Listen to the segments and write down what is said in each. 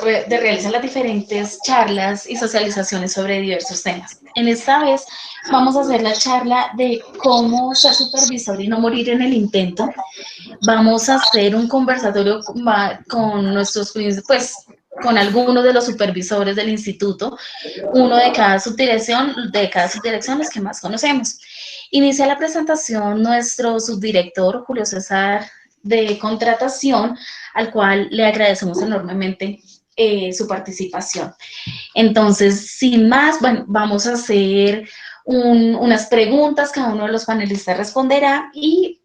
de realizar las diferentes charlas y socializaciones sobre diversos temas. En esta vez vamos a hacer la charla de cómo ser supervisor y no morir en el intento. Vamos a hacer un conversatorio con nuestros, pues, con algunos de los supervisores del instituto, uno de cada subdirección, los que más conocemos. Inicia la presentación nuestro subdirector, Julio César, de contratación, al cual le agradecemos enormemente su participación. Entonces, sin más, bueno, vamos a hacer unas preguntas, cada uno de los panelistas responderá y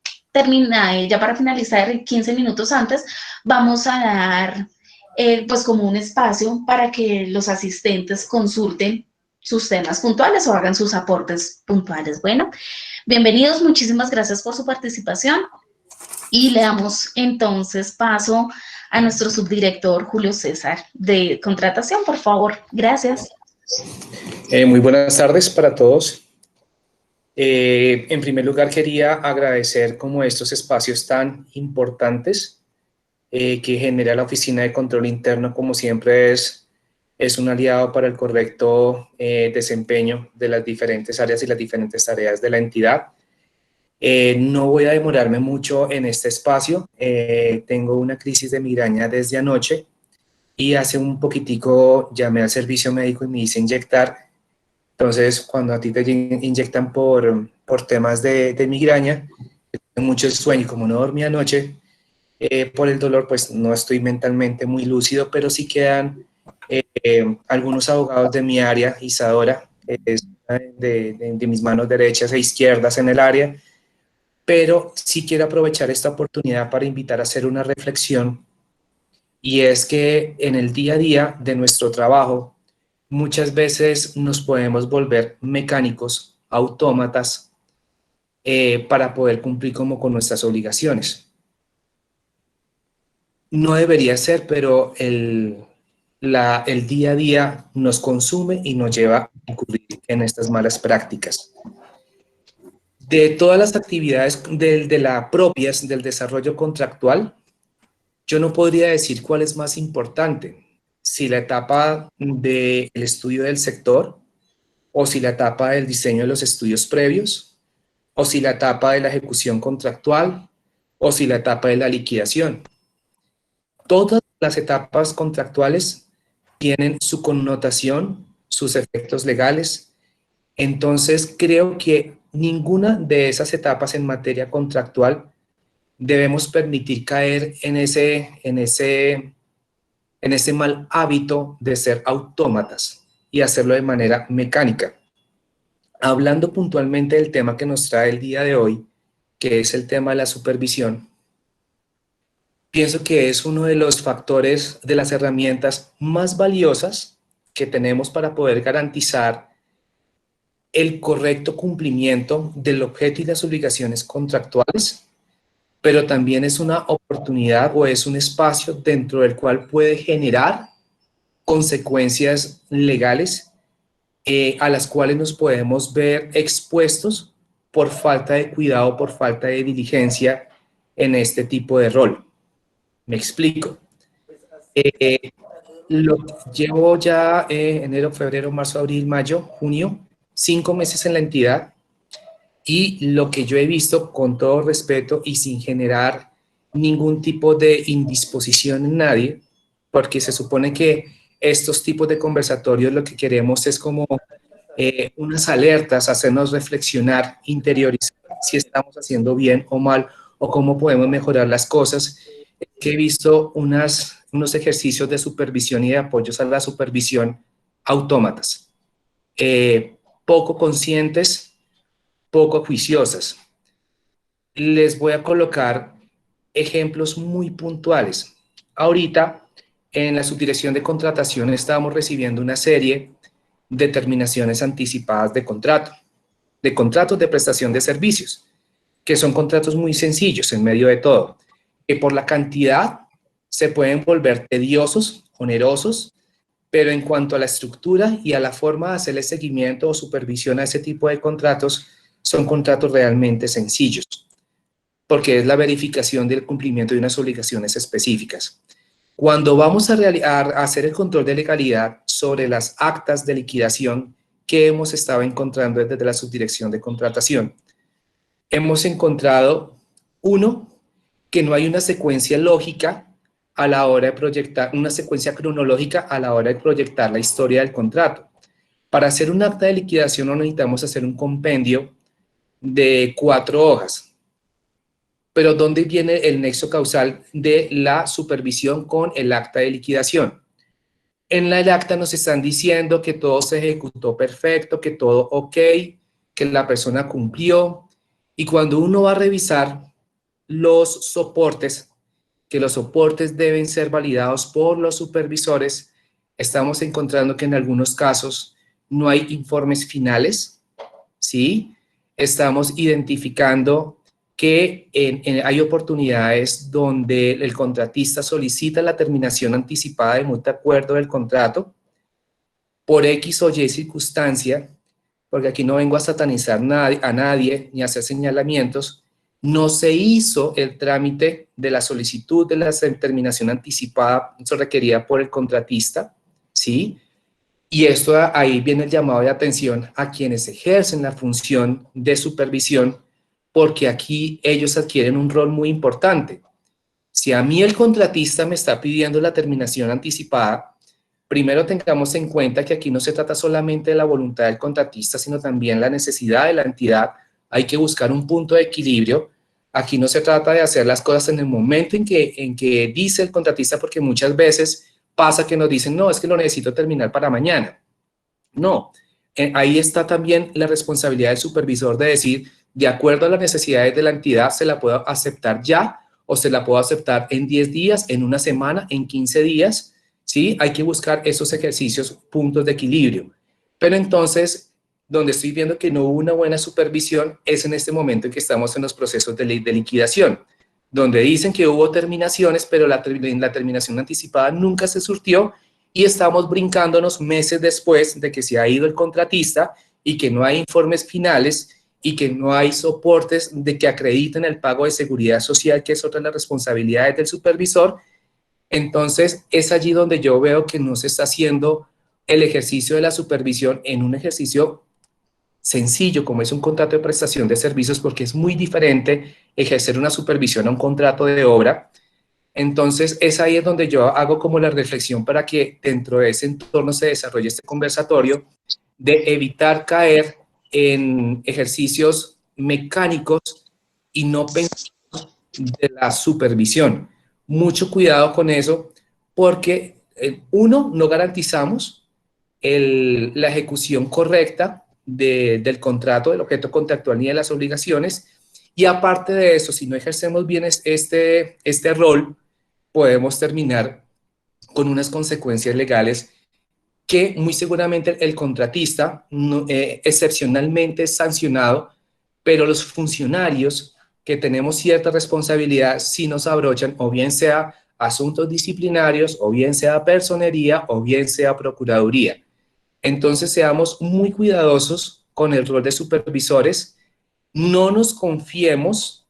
ya para finalizar, 15 minutos antes, vamos a dar pues como un espacio para que los asistentes consulten sus temas puntuales o hagan sus aportes puntuales. Bueno, bienvenidos, muchísimas gracias por su participación y le damos entonces paso a nuestro subdirector Julio César de contratación, por favor. Gracias. Muy buenas tardes para todos. En primer lugar, quería agradecer como estos espacios tan importantes que genera la Oficina de Control Interno, como siempre es un aliado para el correcto desempeño de las diferentes áreas y las diferentes tareas de la entidad. No voy a demorarme mucho en este espacio. Tengo una crisis de migraña desde anoche y hace un poquitico llamé al servicio médico y me hice inyectar. Entonces, cuando a ti te inyectan por temas de migraña, tengo mucho sueño, como no dormí anoche, por el dolor, pues no estoy mentalmente muy lúcido, pero sí quedan algunos abogados de mi área, Isadora, de mis manos derechas e izquierdas en el área, pero sí quiero aprovechar esta oportunidad para invitar a hacer una reflexión, y es que en el día a día de nuestro trabajo, muchas veces nos podemos volver mecánicos, autómatas, para poder cumplir como con nuestras obligaciones. No debería ser, pero el día a día nos consume y nos lleva a incurrir en estas malas prácticas. De todas las actividades propias del desarrollo contractual, yo no podría decir cuál es más importante, si la etapa del estudio del sector, o si la etapa del diseño de los estudios previos, o si la etapa de la ejecución contractual, o si la etapa de la liquidación. Todas las etapas contractuales tienen su connotación, sus efectos legales. Entonces, creo que ninguna de esas etapas en materia contractual debemos permitir caer en ese mal hábito de ser autómatas y hacerlo de manera mecánica. Hablando puntualmente del tema que nos trae el día de hoy, que es el tema de la supervisión, pienso que es uno de los factores, de las herramientas más valiosas que tenemos para poder garantizar el correcto cumplimiento del objeto y las obligaciones contractuales, pero también es una oportunidad o es un espacio dentro del cual puede generar consecuencias legales a las cuales nos podemos ver expuestos por falta de cuidado, por falta de diligencia en este tipo de rol. Me explico. Llevo ya enero, febrero, marzo, abril, mayo, junio, 5 meses en la entidad, y lo que yo he visto, con todo respeto y sin generar ningún tipo de indisposición en nadie, porque se supone que estos tipos de conversatorios lo que queremos es como unas alertas, hacernos reflexionar, interiorizar si estamos haciendo bien o mal o cómo podemos mejorar las cosas. Que he visto unos ejercicios de supervisión y de apoyos a la supervisión autómatas, poco conscientes, poco juiciosas. Les voy a colocar ejemplos muy puntuales. Ahorita, en la subdirección de contratación, estamos recibiendo una serie de terminaciones anticipadas de contratos de prestación de servicios, que son contratos muy sencillos en medio de todo, que por la cantidad se pueden volver tediosos, onerosos, pero en cuanto a la estructura y a la forma de hacerle seguimiento o supervisión a ese tipo de contratos, son contratos realmente sencillos, porque es la verificación del cumplimiento de unas obligaciones específicas. Cuando vamos a hacer el control de legalidad sobre las actas de liquidación que hemos estado encontrando desde la subdirección de contratación, hemos encontrado, uno, que no hay una secuencia lógica a la hora de proyectar, una secuencia cronológica a la hora de proyectar la historia del contrato. Para hacer un acta de liquidación no necesitamos hacer un compendio de 4 hojas. Pero ¿dónde viene el nexo causal de la supervisión con el acta de liquidación? En el acta nos están diciendo que todo se ejecutó perfecto, que todo ok, que la persona cumplió. Y cuando uno va a revisar los soportes, que los soportes deben ser validados por los supervisores, estamos encontrando que en algunos casos no hay informes finales, ¿sí? Estamos identificando que hay oportunidades donde el contratista solicita la terminación anticipada de mutuo acuerdo del contrato por X o Y circunstancia, porque aquí no vengo a satanizar a nadie ni a hacer señalamientos, no se hizo el trámite de la solicitud de la terminación anticipada requerida por el contratista, ¿sí? Y esto, ahí viene el llamado de atención a quienes ejercen la función de supervisión, porque aquí ellos adquieren un rol muy importante. Si a mí el contratista me está pidiendo la terminación anticipada, primero tengamos en cuenta que aquí no se trata solamente de la voluntad del contratista, sino también la necesidad de la entidad. Hay que buscar un punto de equilibrio. Aquí no se trata de hacer las cosas en el momento en que dice el contratista, porque muchas veces pasa que nos dicen, no, es que lo necesito terminar para mañana. No, ahí está también la responsabilidad del supervisor de decir, de acuerdo a las necesidades de la entidad, se la puedo aceptar ya o se la puedo aceptar en 10 días, en una semana, en 15 días, ¿sí? Hay que buscar esos ejercicios, puntos de equilibrio. Pero entonces, donde estoy viendo que no hubo una buena supervisión es en este momento en que estamos en los procesos de liquidación, donde dicen que hubo terminaciones, pero la terminación anticipada nunca se surtió y estamos brincándonos meses después de que se ha ido el contratista y que no hay informes finales y que no hay soportes de que acrediten el pago de seguridad social, que es otra de las responsabilidades del supervisor. Entonces, es allí donde yo veo que no se está haciendo el ejercicio de la supervisión en un ejercicio sencillo, como es un contrato de prestación de servicios, porque es muy diferente ejercer una supervisión a un contrato de obra. Entonces, es ahí donde yo hago como la reflexión para que dentro de ese entorno se desarrolle este conversatorio de evitar caer en ejercicios mecánicos y no pensar de la supervisión. Mucho cuidado con eso, porque uno, no garantizamos la ejecución correcta del contrato, del objeto contractual ni de las obligaciones, y aparte de eso, si no ejercemos bien este rol, podemos terminar con unas consecuencias legales que muy seguramente el contratista excepcionalmente es sancionado, pero los funcionarios que tenemos cierta responsabilidad sí nos abrochan, o bien sea asuntos disciplinarios, o bien sea personería, o bien sea procuraduría. Entonces seamos muy cuidadosos con el rol de supervisores, no nos confiemos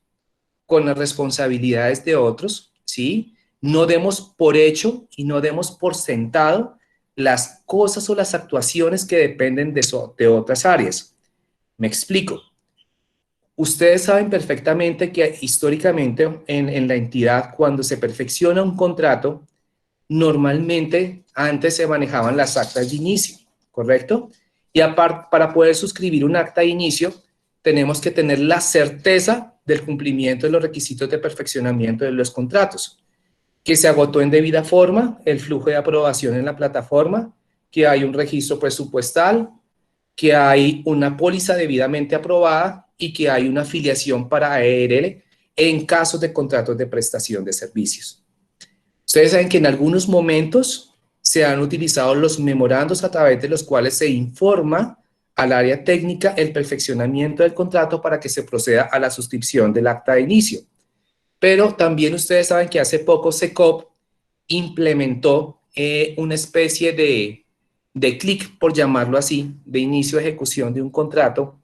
con las responsabilidades de otros, ¿sí? No demos por hecho y no demos por sentado las cosas o las actuaciones que dependen de otras áreas. Me explico. Ustedes saben perfectamente que históricamente en la entidad, cuando se perfecciona un contrato, normalmente antes se manejaban las actas de inicio, ¿correcto? Y aparte, para poder suscribir un acta de inicio, tenemos que tener la certeza del cumplimiento de los requisitos de perfeccionamiento de los contratos, que se agotó en debida forma el flujo de aprobación en la plataforma, que hay un registro presupuestal, que hay una póliza debidamente aprobada y que hay una afiliación para ARL en casos de contratos de prestación de servicios. Ustedes saben que en algunos momentos se han utilizado los memorandos a través de los cuales se informa al área técnica el perfeccionamiento del contrato para que se proceda a la suscripción del acta de inicio. Pero también ustedes saben que hace poco SECOP implementó una especie de clic, por llamarlo así, de inicio de ejecución de un contrato,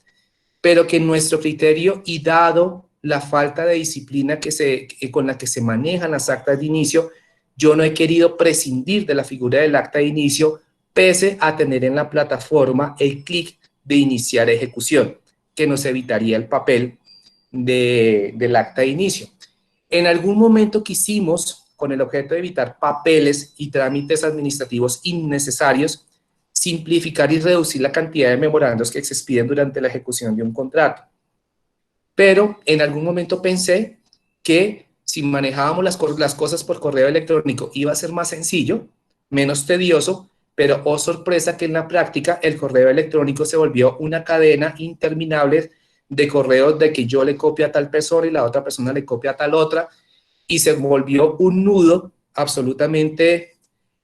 pero que en nuestro criterio y dado la falta de disciplina con la que se manejan las actas de inicio, yo no he querido prescindir de la figura del acta de inicio, pese a tener en la plataforma el clic de iniciar ejecución, que nos evitaría el papel del acta de inicio. En algún momento quisimos, con el objeto de evitar papeles y trámites administrativos innecesarios, simplificar y reducir la cantidad de memorandos que se expiden durante la ejecución de un contrato. Pero en algún momento pensé que si manejábamos las cosas por correo electrónico iba a ser más sencillo, menos tedioso, pero oh sorpresa que en la práctica el correo electrónico se volvió una cadena interminable de correos de que yo le copio a tal persona y la otra persona le copia a tal otra, y se volvió un nudo absolutamente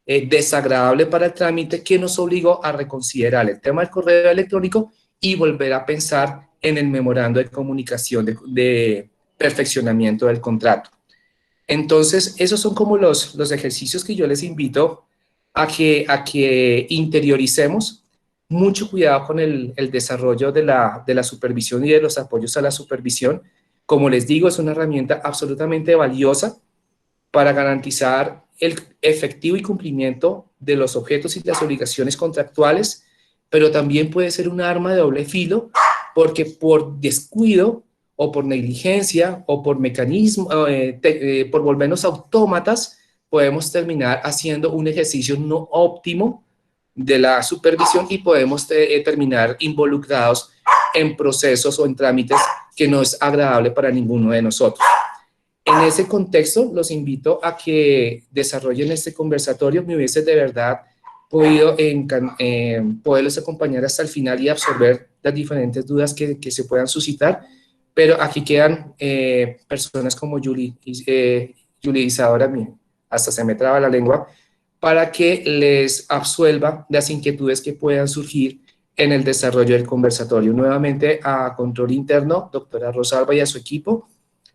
desagradable para el trámite, que nos obligó a reconsiderar el tema del correo electrónico y volver a pensar en el memorando de comunicación de perfeccionamiento del contrato. Entonces, esos son como los ejercicios que yo les invito a que interioricemos. Mucho cuidado con el desarrollo de la supervisión y de los apoyos a la supervisión. Como les digo, es una herramienta absolutamente valiosa para garantizar el efectivo y cumplimiento de los objetos y las obligaciones contractuales, pero también puede ser un arma de doble filo, porque por descuido o por negligencia o por mecanismo, por volvernos autómatas, podemos terminar haciendo un ejercicio no óptimo de la supervisión y podemos terminar involucrados en procesos o en trámites que no es agradable para ninguno de nosotros. En ese contexto, los invito a que desarrollen este conversatorio. Me hubiese de verdad podido poderlos acompañar hasta el final y absorber las diferentes dudas que se puedan suscitar, pero aquí quedan personas como Julie Isadora, hasta se me traba la lengua, para que les absuelva las inquietudes que puedan surgir en el desarrollo del conversatorio. Nuevamente a Control Interno, doctora Rosalba, y a su equipo,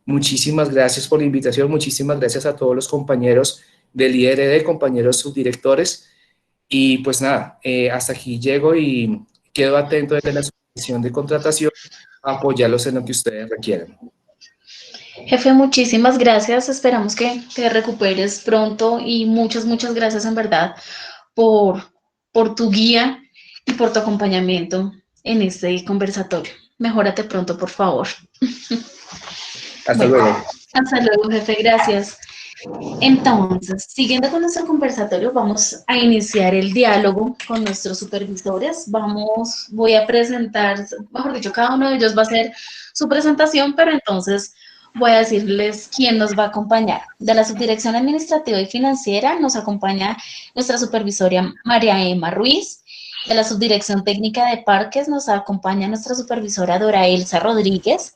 muchísimas gracias por la invitación, muchísimas gracias a todos los compañeros del IRD, compañeros subdirectores, y pues nada, hasta aquí llego y quedo atento desde la subdirección de contratación a apoyarlos en lo que ustedes requieran. Jefe, muchísimas gracias. Esperamos que te recuperes pronto y muchas gracias en verdad por tu guía y por tu acompañamiento en este conversatorio. Mejórate pronto, por favor. Hasta luego. Hasta luego, jefe. Gracias. Entonces, siguiendo con nuestro conversatorio, vamos a iniciar el diálogo con nuestros supervisores. Voy a presentar, mejor dicho, cada uno de ellos va a hacer su presentación, pero entonces voy a decirles quién nos va a acompañar. De la Subdirección Administrativa y Financiera nos acompaña nuestra supervisora María Emma Ruiz. De la Subdirección Técnica de Parques nos acompaña nuestra supervisora Dora Elsa Rodríguez.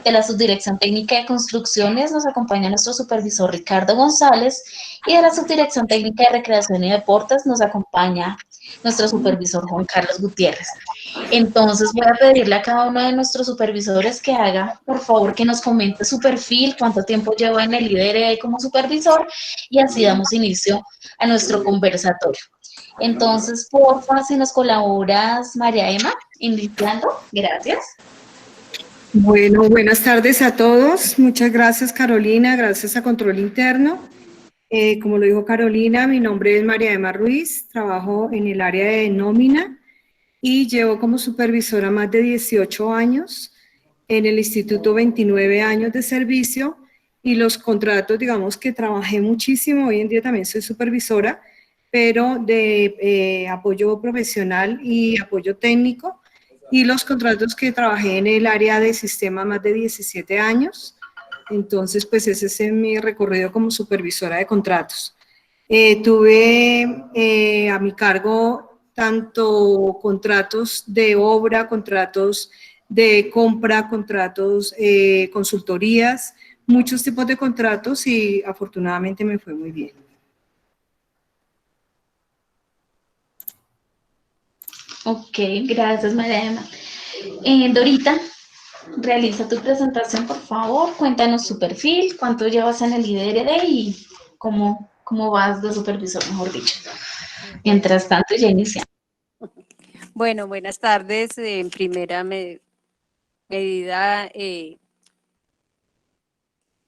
De la Subdirección Técnica de Construcciones nos acompaña nuestro supervisor Ricardo González, y de la Subdirección Técnica de Recreación y Deportes nos acompaña nuestro supervisor Juan Carlos Gutiérrez. Entonces voy a pedirle a cada uno de nuestros supervisores que haga, por favor, que nos comente su perfil, cuánto tiempo lleva en el IDRE como supervisor, y así damos inicio a nuestro conversatorio. Entonces, por favor, si nos colaboras, María Emma, iniciando. Gracias. Bueno, buenas tardes a todos. Muchas gracias, Carolina. Gracias a Control Interno. Como lo dijo Carolina, mi nombre es María Emma Ruiz. Trabajo en el área de nómina y llevo como supervisora más de 18 años. En el instituto 29 años de servicio, y los contratos, digamos que trabajé muchísimo. Hoy en día también soy supervisora, pero de apoyo profesional y apoyo técnico. Y los contratos que trabajé en el área de sistema más de 17 años. Entonces, pues ese es mi recorrido como supervisora de contratos. Tuve a mi cargo tanto contratos de obra, contratos de compra, contratos, consultorías, muchos tipos de contratos, y afortunadamente me fue muy bien. Ok, gracias, María Emma. Dorita, realiza tu presentación, por favor. Cuéntanos tu perfil, cuánto llevas en el IDRD y cómo vas de supervisor, mejor dicho. Mientras tanto, ya iniciamos. Bueno, buenas tardes. En primera medida,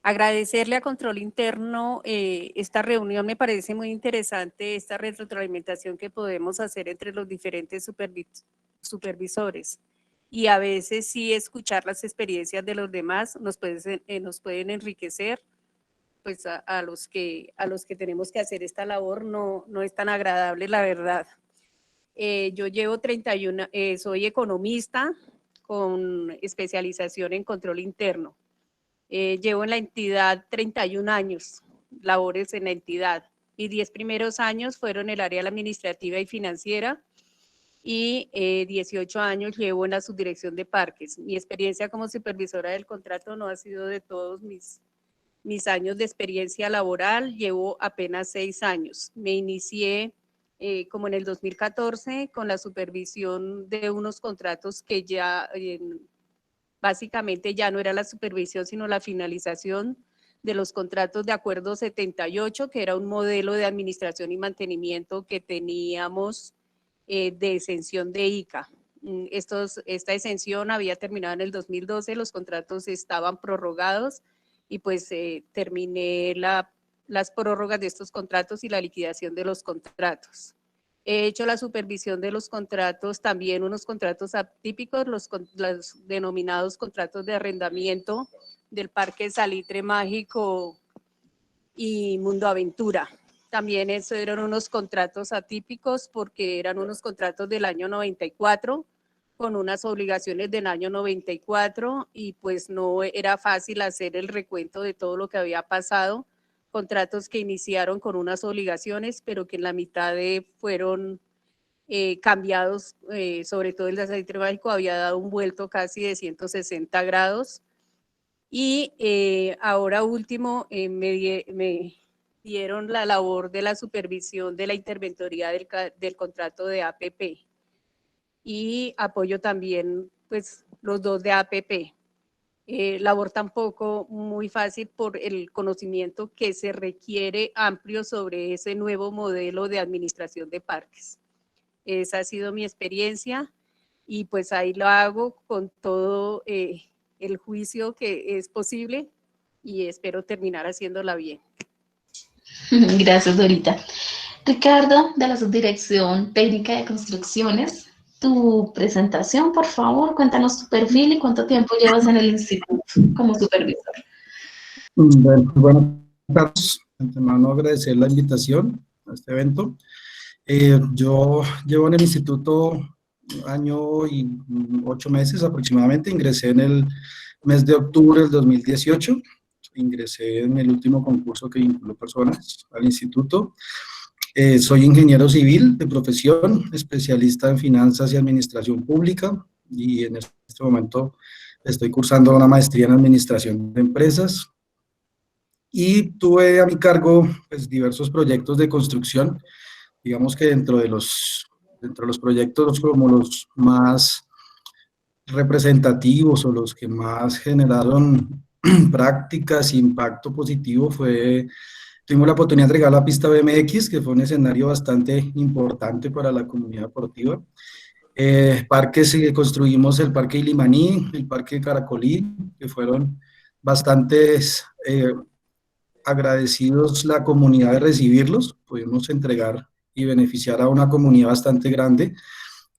Agradecerle a Control Interno esta reunión, me parece muy interesante esta retroalimentación que podemos hacer entre los diferentes supervisores. Y a veces sí escuchar las experiencias de los demás nos pueden enriquecer, pues a los que tenemos que hacer esta labor no es tan agradable, la verdad. Yo llevo 31, soy economista con especialización en control interno. Llevo en la entidad 31 años, labores en la entidad. Mis 10 primeros años fueron en el área administrativa y financiera y 18 años llevo en la subdirección de parques. Mi experiencia como supervisora del contrato no ha sido de todos mis años de experiencia laboral, llevo apenas 6 años. Me inicié como en el 2014 con la supervisión de unos contratos que ya básicamente ya no era la supervisión, sino la finalización de los contratos de acuerdo 78, que era un modelo de administración y mantenimiento que teníamos de exención de ICA. Esta exención había terminado en el 2012, los contratos estaban prorrogados y pues terminé las prórrogas de estos contratos y la liquidación de los contratos. He hecho la supervisión de los contratos, también unos contratos atípicos, los denominados contratos de arrendamiento del Parque Salitre Mágico y Mundo Aventura. También eso eran unos contratos atípicos porque eran unos contratos del año 94 con unas obligaciones del año 94 y pues no era fácil hacer el recuento de todo lo que había pasado. Contratos que iniciaron con unas obligaciones, pero que en la mitad fueron cambiados, sobre todo el de Salitre Mágico había dado un vuelto casi de 160 grados. Y ahora último me dieron la labor de la supervisión de la interventoría del contrato de APP. Y apoyo también pues los dos de APP. Labor tampoco muy fácil por el conocimiento que se requiere amplio sobre ese nuevo modelo de administración de parques. Esa ha sido mi experiencia y pues ahí lo hago con todo el juicio que es posible y espero terminar haciéndola bien. Gracias, Dorita. Ricardo, de la Subdirección Técnica de Construcciones, tu presentación, por favor, cuéntanos tu perfil y cuánto tiempo llevas en el instituto como supervisor. Bueno, buenas tardes. De antemano agradecer la invitación a este evento. Yo llevo en el instituto 1 año y 8 meses aproximadamente. Ingresé en el mes de octubre del 2018. Ingresé en el último concurso que vinculó personas al instituto. Soy ingeniero civil de profesión, especialista en finanzas y administración pública y en este momento estoy cursando una maestría en administración de empresas y tuve a mi cargo pues, diversos proyectos de construcción. Digamos que dentro de los proyectos como los más representativos o los que más generaron prácticas e impacto positivo tuvimos la oportunidad de entregar la pista BMX, que fue un escenario bastante importante para la comunidad deportiva. Parques que construimos, el Parque Ilimaní, el Parque Caracolí, que fueron bastantes agradecidos la comunidad de recibirlos. Pudimos entregar y beneficiar a una comunidad bastante grande.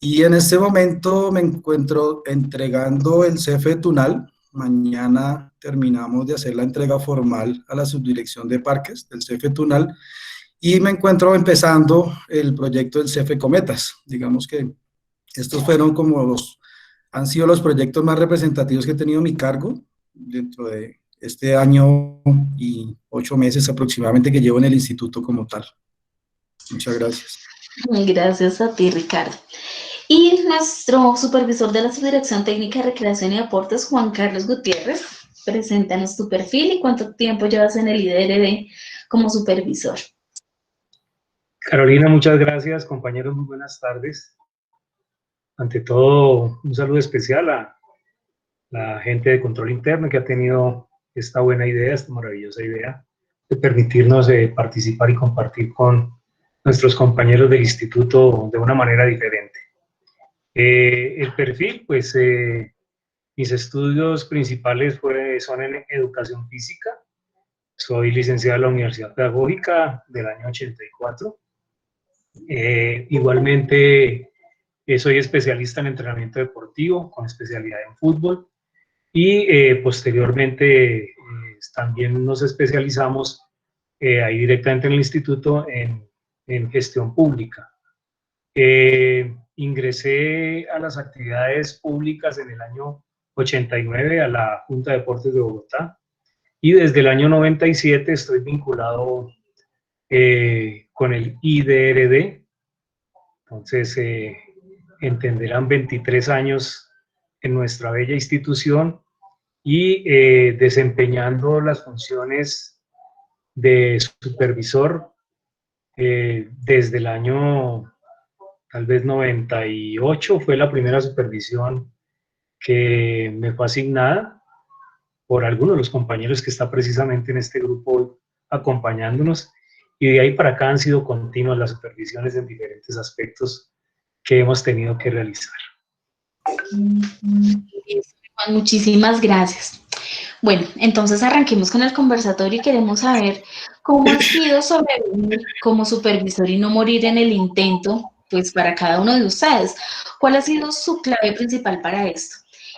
Y en este momento me encuentro entregando el CFE Tunal. Mañana terminamos de hacer la entrega formal a la subdirección de parques del CFE Tunal y me encuentro empezando el proyecto del CFE Cometas. Digamos que estos fueron han sido los proyectos más representativos que he tenido a mi cargo dentro de este año y 8 meses aproximadamente que llevo en el instituto como tal. Muchas gracias. Gracias a ti, Ricardo. Y nuestro supervisor de la Subdirección Técnica de Recreación y Deportes, Juan Carlos Gutiérrez, preséntanos tu perfil y cuánto tiempo llevas en el IDRD como supervisor. Carolina, muchas gracias. Compañeros, muy buenas tardes. Ante todo, un saludo especial a la gente de Control Interno que ha tenido esta buena idea, esta maravillosa idea de permitirnos participar y compartir con nuestros compañeros del instituto de una manera diferente. El perfil, pues mis estudios principales son en educación física, Soy licenciado en la Universidad Pedagógica del año 84. Igualmente, soy especialista en entrenamiento deportivo con especialidad en fútbol y posteriormente también nos especializamos ahí directamente en el instituto en gestión pública. Ingresé a las actividades públicas en el año 89 a la Junta de Deportes de Bogotá y desde el año 97 estoy vinculado con el IDRD. Entonces, entenderán 23 años en nuestra bella institución y desempeñando las funciones de supervisor desde el año tal vez 98, fue la primera supervisión que me fue asignada por algunos de los compañeros que está precisamente en este grupo acompañándonos, y de ahí para acá han sido continuas las supervisiones en diferentes aspectos que hemos tenido que realizar. Juan, muchísimas gracias. Bueno, entonces arranquemos con el conversatorio y queremos saber cómo ha sido sobrevivir como supervisor y no morir en el intento, pues para cada uno de ustedes. ¿Cuál ha sido su clave principal para esto?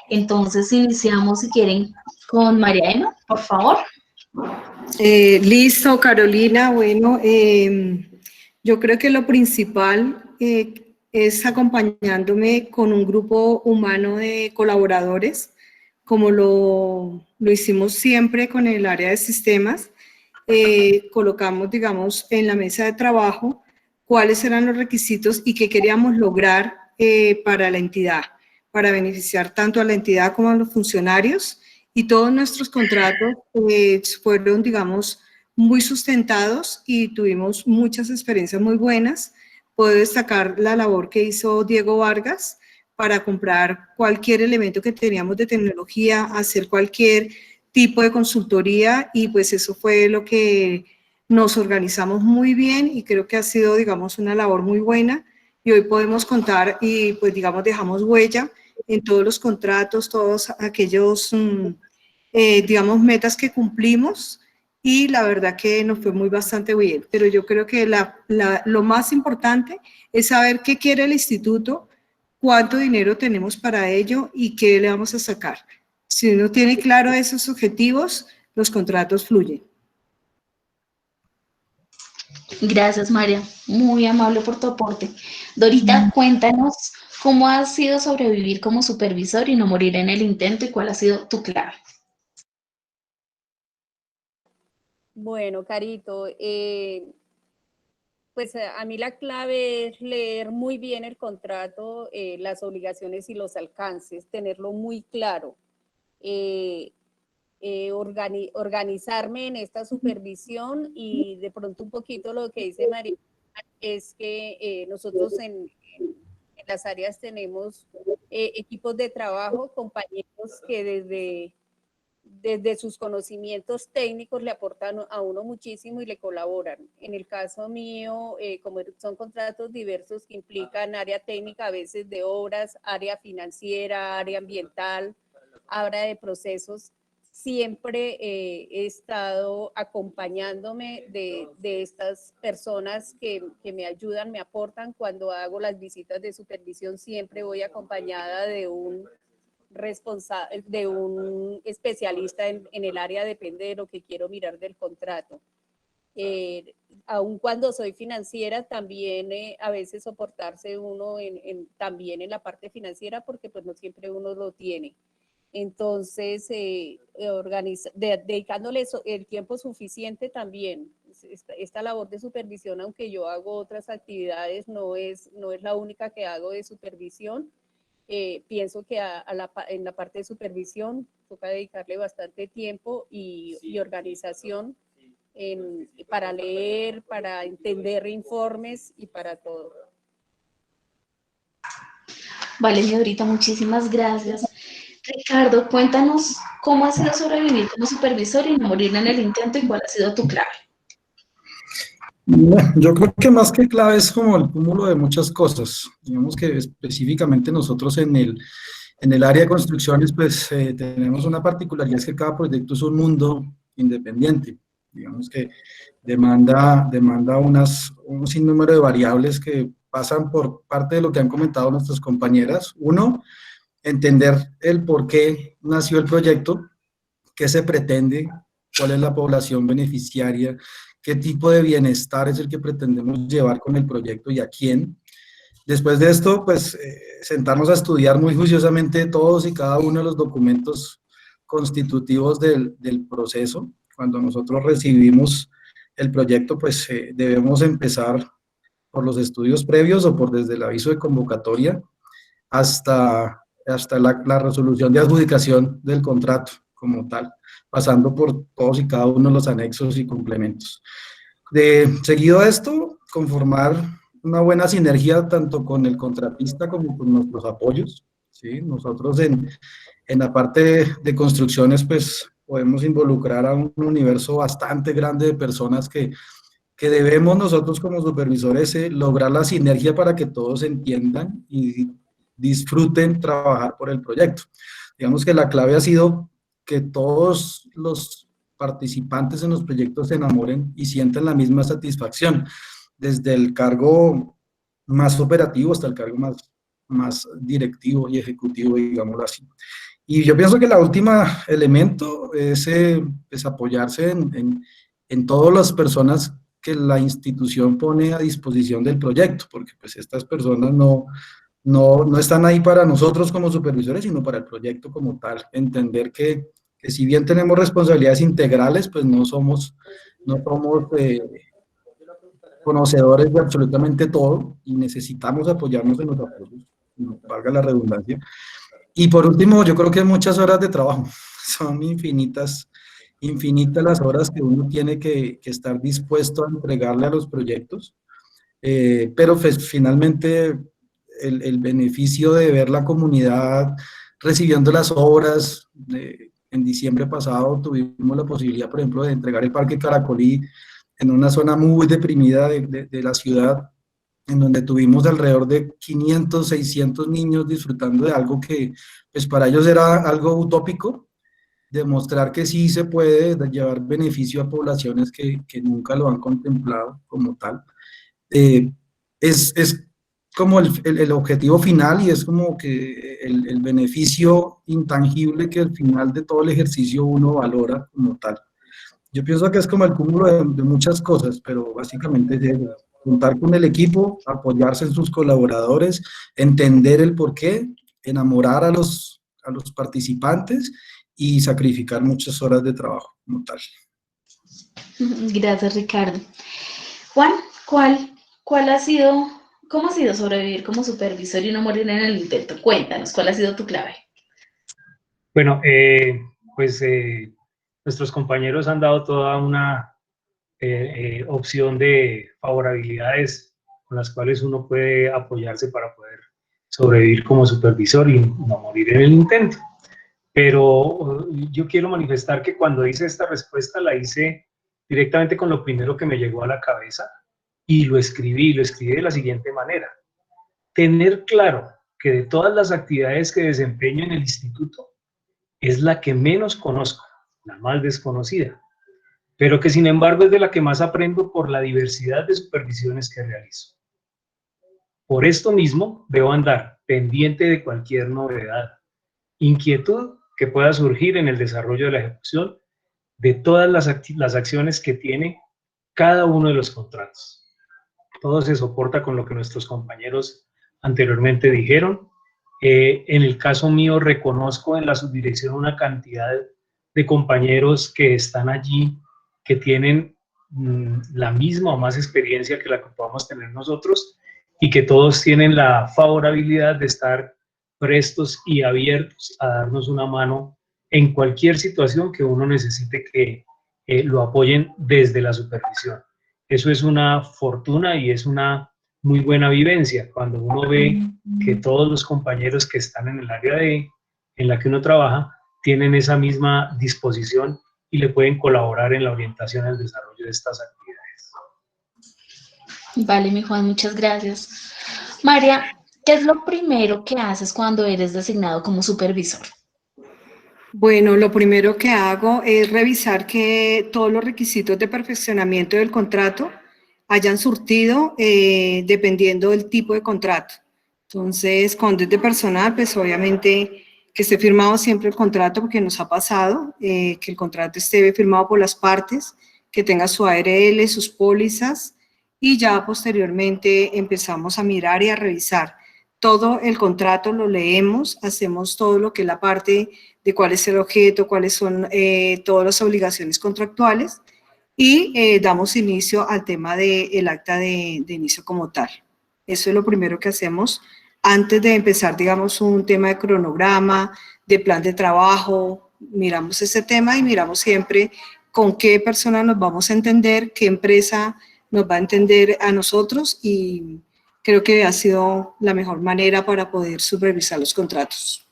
Entonces iniciamos, si quieren, con María Emma, por favor. Listo, Carolina. Bueno, yo creo que lo principal es acompañándome con un grupo humano de colaboradores, como lo hicimos siempre con el área de sistemas. Colocamos, digamos, en la mesa de trabajo cuáles eran los requisitos y qué queríamos lograr para la entidad, para beneficiar tanto a la entidad como a los funcionarios. Y todos nuestros contratos fueron, digamos, muy sustentados y tuvimos muchas experiencias muy buenas. Puedo destacar la labor que hizo Diego Vargas para comprar cualquier elemento que teníamos de tecnología, hacer cualquier tipo de consultoría, y pues eso fue lo que nos organizamos muy bien y creo que ha sido, digamos, una labor muy buena, y hoy podemos contar y pues, digamos, dejamos huella en todos los contratos, todos aquellos, digamos, metas que cumplimos, y la verdad que nos fue bastante bien. Pero yo creo que lo más importante es saber qué quiere el instituto, cuánto dinero tenemos para ello y qué le vamos a sacar. Si uno tiene claro esos objetivos, los contratos fluyen. Gracias, María. Muy amable por tu aporte. Dorita, cuéntanos cómo ha sido sobrevivir como supervisor y no morir en el intento, y cuál ha sido tu clave. Bueno, Carito, pues a mí la clave es leer muy bien el contrato, las obligaciones y los alcances, tenerlo muy claro. Organizarme en esta supervisión, y de pronto un poquito lo que dice María es que nosotros en las áreas tenemos equipos de trabajo, compañeros que desde sus conocimientos técnicos le aportan a uno muchísimo y le colaboran. En el caso mío, como son contratos diversos que implican área técnica, a veces de obras, área financiera, área ambiental, área de procesos, siempre he estado acompañándome de estas personas que me ayudan, me aportan. Cuando hago las visitas de supervisión, siempre voy acompañada de un especialista en el área, depende de lo que quiero mirar del contrato. Aun cuando soy financiera, también a veces soportarse uno también en la parte financiera, porque pues no siempre uno lo tiene. Entonces, dedicándole el tiempo suficiente también. Esta labor de supervisión, aunque yo hago otras actividades, no es la única que hago de supervisión. Pienso que en la parte de supervisión toca dedicarle bastante tiempo y organización para leer, para entender informes y para todo. Vale, señorita, muchísimas gracias. Ricardo, cuéntanos cómo ha sido sobrevivir como supervisor y no morir en el intento, y cuál ha sido tu clave. Yo creo que más que clave es como el cúmulo de muchas cosas. Digamos que específicamente nosotros en el área de construcciones, pues tenemos una particularidad, es que cada proyecto es un mundo independiente. Digamos que demanda un sinnúmero de variables que pasan por parte de lo que han comentado nuestras compañeras. Uno, entender el por qué nació el proyecto, qué se pretende, cuál es la población beneficiaria, qué tipo de bienestar es el que pretendemos llevar con el proyecto y a quién. Después de esto, pues, sentarnos a estudiar muy juiciosamente todos y cada uno de los documentos constitutivos del proceso. Cuando nosotros recibimos el proyecto, pues, debemos empezar por los estudios previos o por desde el aviso de convocatoria hasta la resolución de adjudicación del contrato como tal, pasando por todos y cada uno de los anexos y complementos. Seguido a esto, conformar una buena sinergia tanto con el contratista como con nuestros apoyos, ¿sí? Nosotros en la parte de construcciones, pues, podemos involucrar a un universo bastante grande de personas que debemos nosotros como supervisores lograr la sinergia para que todos entiendan y disfruten trabajar por el proyecto. Digamos que la clave ha sido que todos los participantes en los proyectos se enamoren y sientan la misma satisfacción, desde el cargo más operativo hasta el cargo más directivo y ejecutivo, digámoslo así. Y yo pienso que el último elemento es apoyarse en todas las personas que la institución pone a disposición del proyecto, porque pues estas personas no están ahí para nosotros como supervisores, sino para el proyecto como tal. Entender que si bien tenemos responsabilidades integrales, pues no somos conocedores de absolutamente todo y necesitamos apoyarnos en los apoyos, no valga la redundancia. Y por último, yo creo que muchas horas de trabajo, son infinitas las horas que uno tiene que estar dispuesto a entregarle a los proyectos, pero pues, finalmente el beneficio de ver la comunidad recibiendo las obras. En diciembre pasado tuvimos la posibilidad, por ejemplo, de entregar el Parque Caracolí en una zona muy deprimida de la ciudad, en donde tuvimos alrededor de 500, 600 niños disfrutando de algo que pues para ellos era algo utópico, demostrar que sí se puede llevar beneficio a poblaciones que nunca lo han contemplado como tal. Es como el objetivo final y es como que el beneficio intangible que al final de todo el ejercicio uno valora como tal. Yo pienso que es como el cúmulo de muchas cosas, pero básicamente es eso, contar con el equipo, apoyarse en sus colaboradores, entender el porqué, enamorar a los participantes y sacrificar muchas horas de trabajo como tal. Gracias, Ricardo. Juan, cómo ha sido sobrevivir como supervisor y no morir en el intento? Cuéntanos, ¿cuál ha sido tu clave? Bueno, nuestros compañeros han dado toda una opción de favorabilidades con las cuales uno puede apoyarse para poder sobrevivir como supervisor y no morir en el intento. Pero yo quiero manifestar que cuando hice esta respuesta la hice directamente con lo primero que me llegó a la cabeza y lo escribí de la siguiente manera. Tener claro que de todas las actividades que desempeño en el instituto es la que menos conozco, la más desconocida, pero que sin embargo es de la que más aprendo por la diversidad de supervisiones que realizo. Por esto mismo debo andar pendiente de cualquier novedad, inquietud que pueda surgir en el desarrollo de la ejecución de todas las acciones que tiene cada uno de los contratos. Todo se soporta con lo que nuestros compañeros anteriormente dijeron. En el caso mío, reconozco en la subdirección una cantidad de compañeros que están allí, que tienen la misma o más experiencia que la que podamos tener nosotros y que todos tienen la favorabilidad de estar prestos y abiertos a darnos una mano en cualquier situación que uno necesite que lo apoyen desde la supervisión. Eso es una fortuna y es una muy buena vivencia cuando uno ve que todos los compañeros que están en el área en la que uno trabaja tienen esa misma disposición y le pueden colaborar en la orientación al desarrollo de estas actividades. Vale, mi Juan, muchas gracias. María, ¿qué es lo primero que haces cuando eres designado como supervisor? Bueno, lo primero que hago es revisar que todos los requisitos de perfeccionamiento del contrato hayan surtido dependiendo del tipo de contrato. Entonces, cuando es de personal, pues obviamente que esté firmado siempre el contrato, porque nos ha pasado que el contrato esté firmado por las partes, que tenga su ARL, sus pólizas, y ya posteriormente empezamos a mirar y a revisar. Todo el contrato lo leemos, hacemos todo lo que es la parte de cuál es el objeto, cuáles son todas las obligaciones contractuales, y damos inicio al tema del acta de inicio como tal. Eso es lo primero que hacemos antes de empezar, digamos, un tema de cronograma, de plan de trabajo. Miramos ese tema y miramos siempre con qué persona nos vamos a entender, qué empresa nos va a entender a nosotros, y creo que ha sido la mejor manera para poder supervisar los contratos.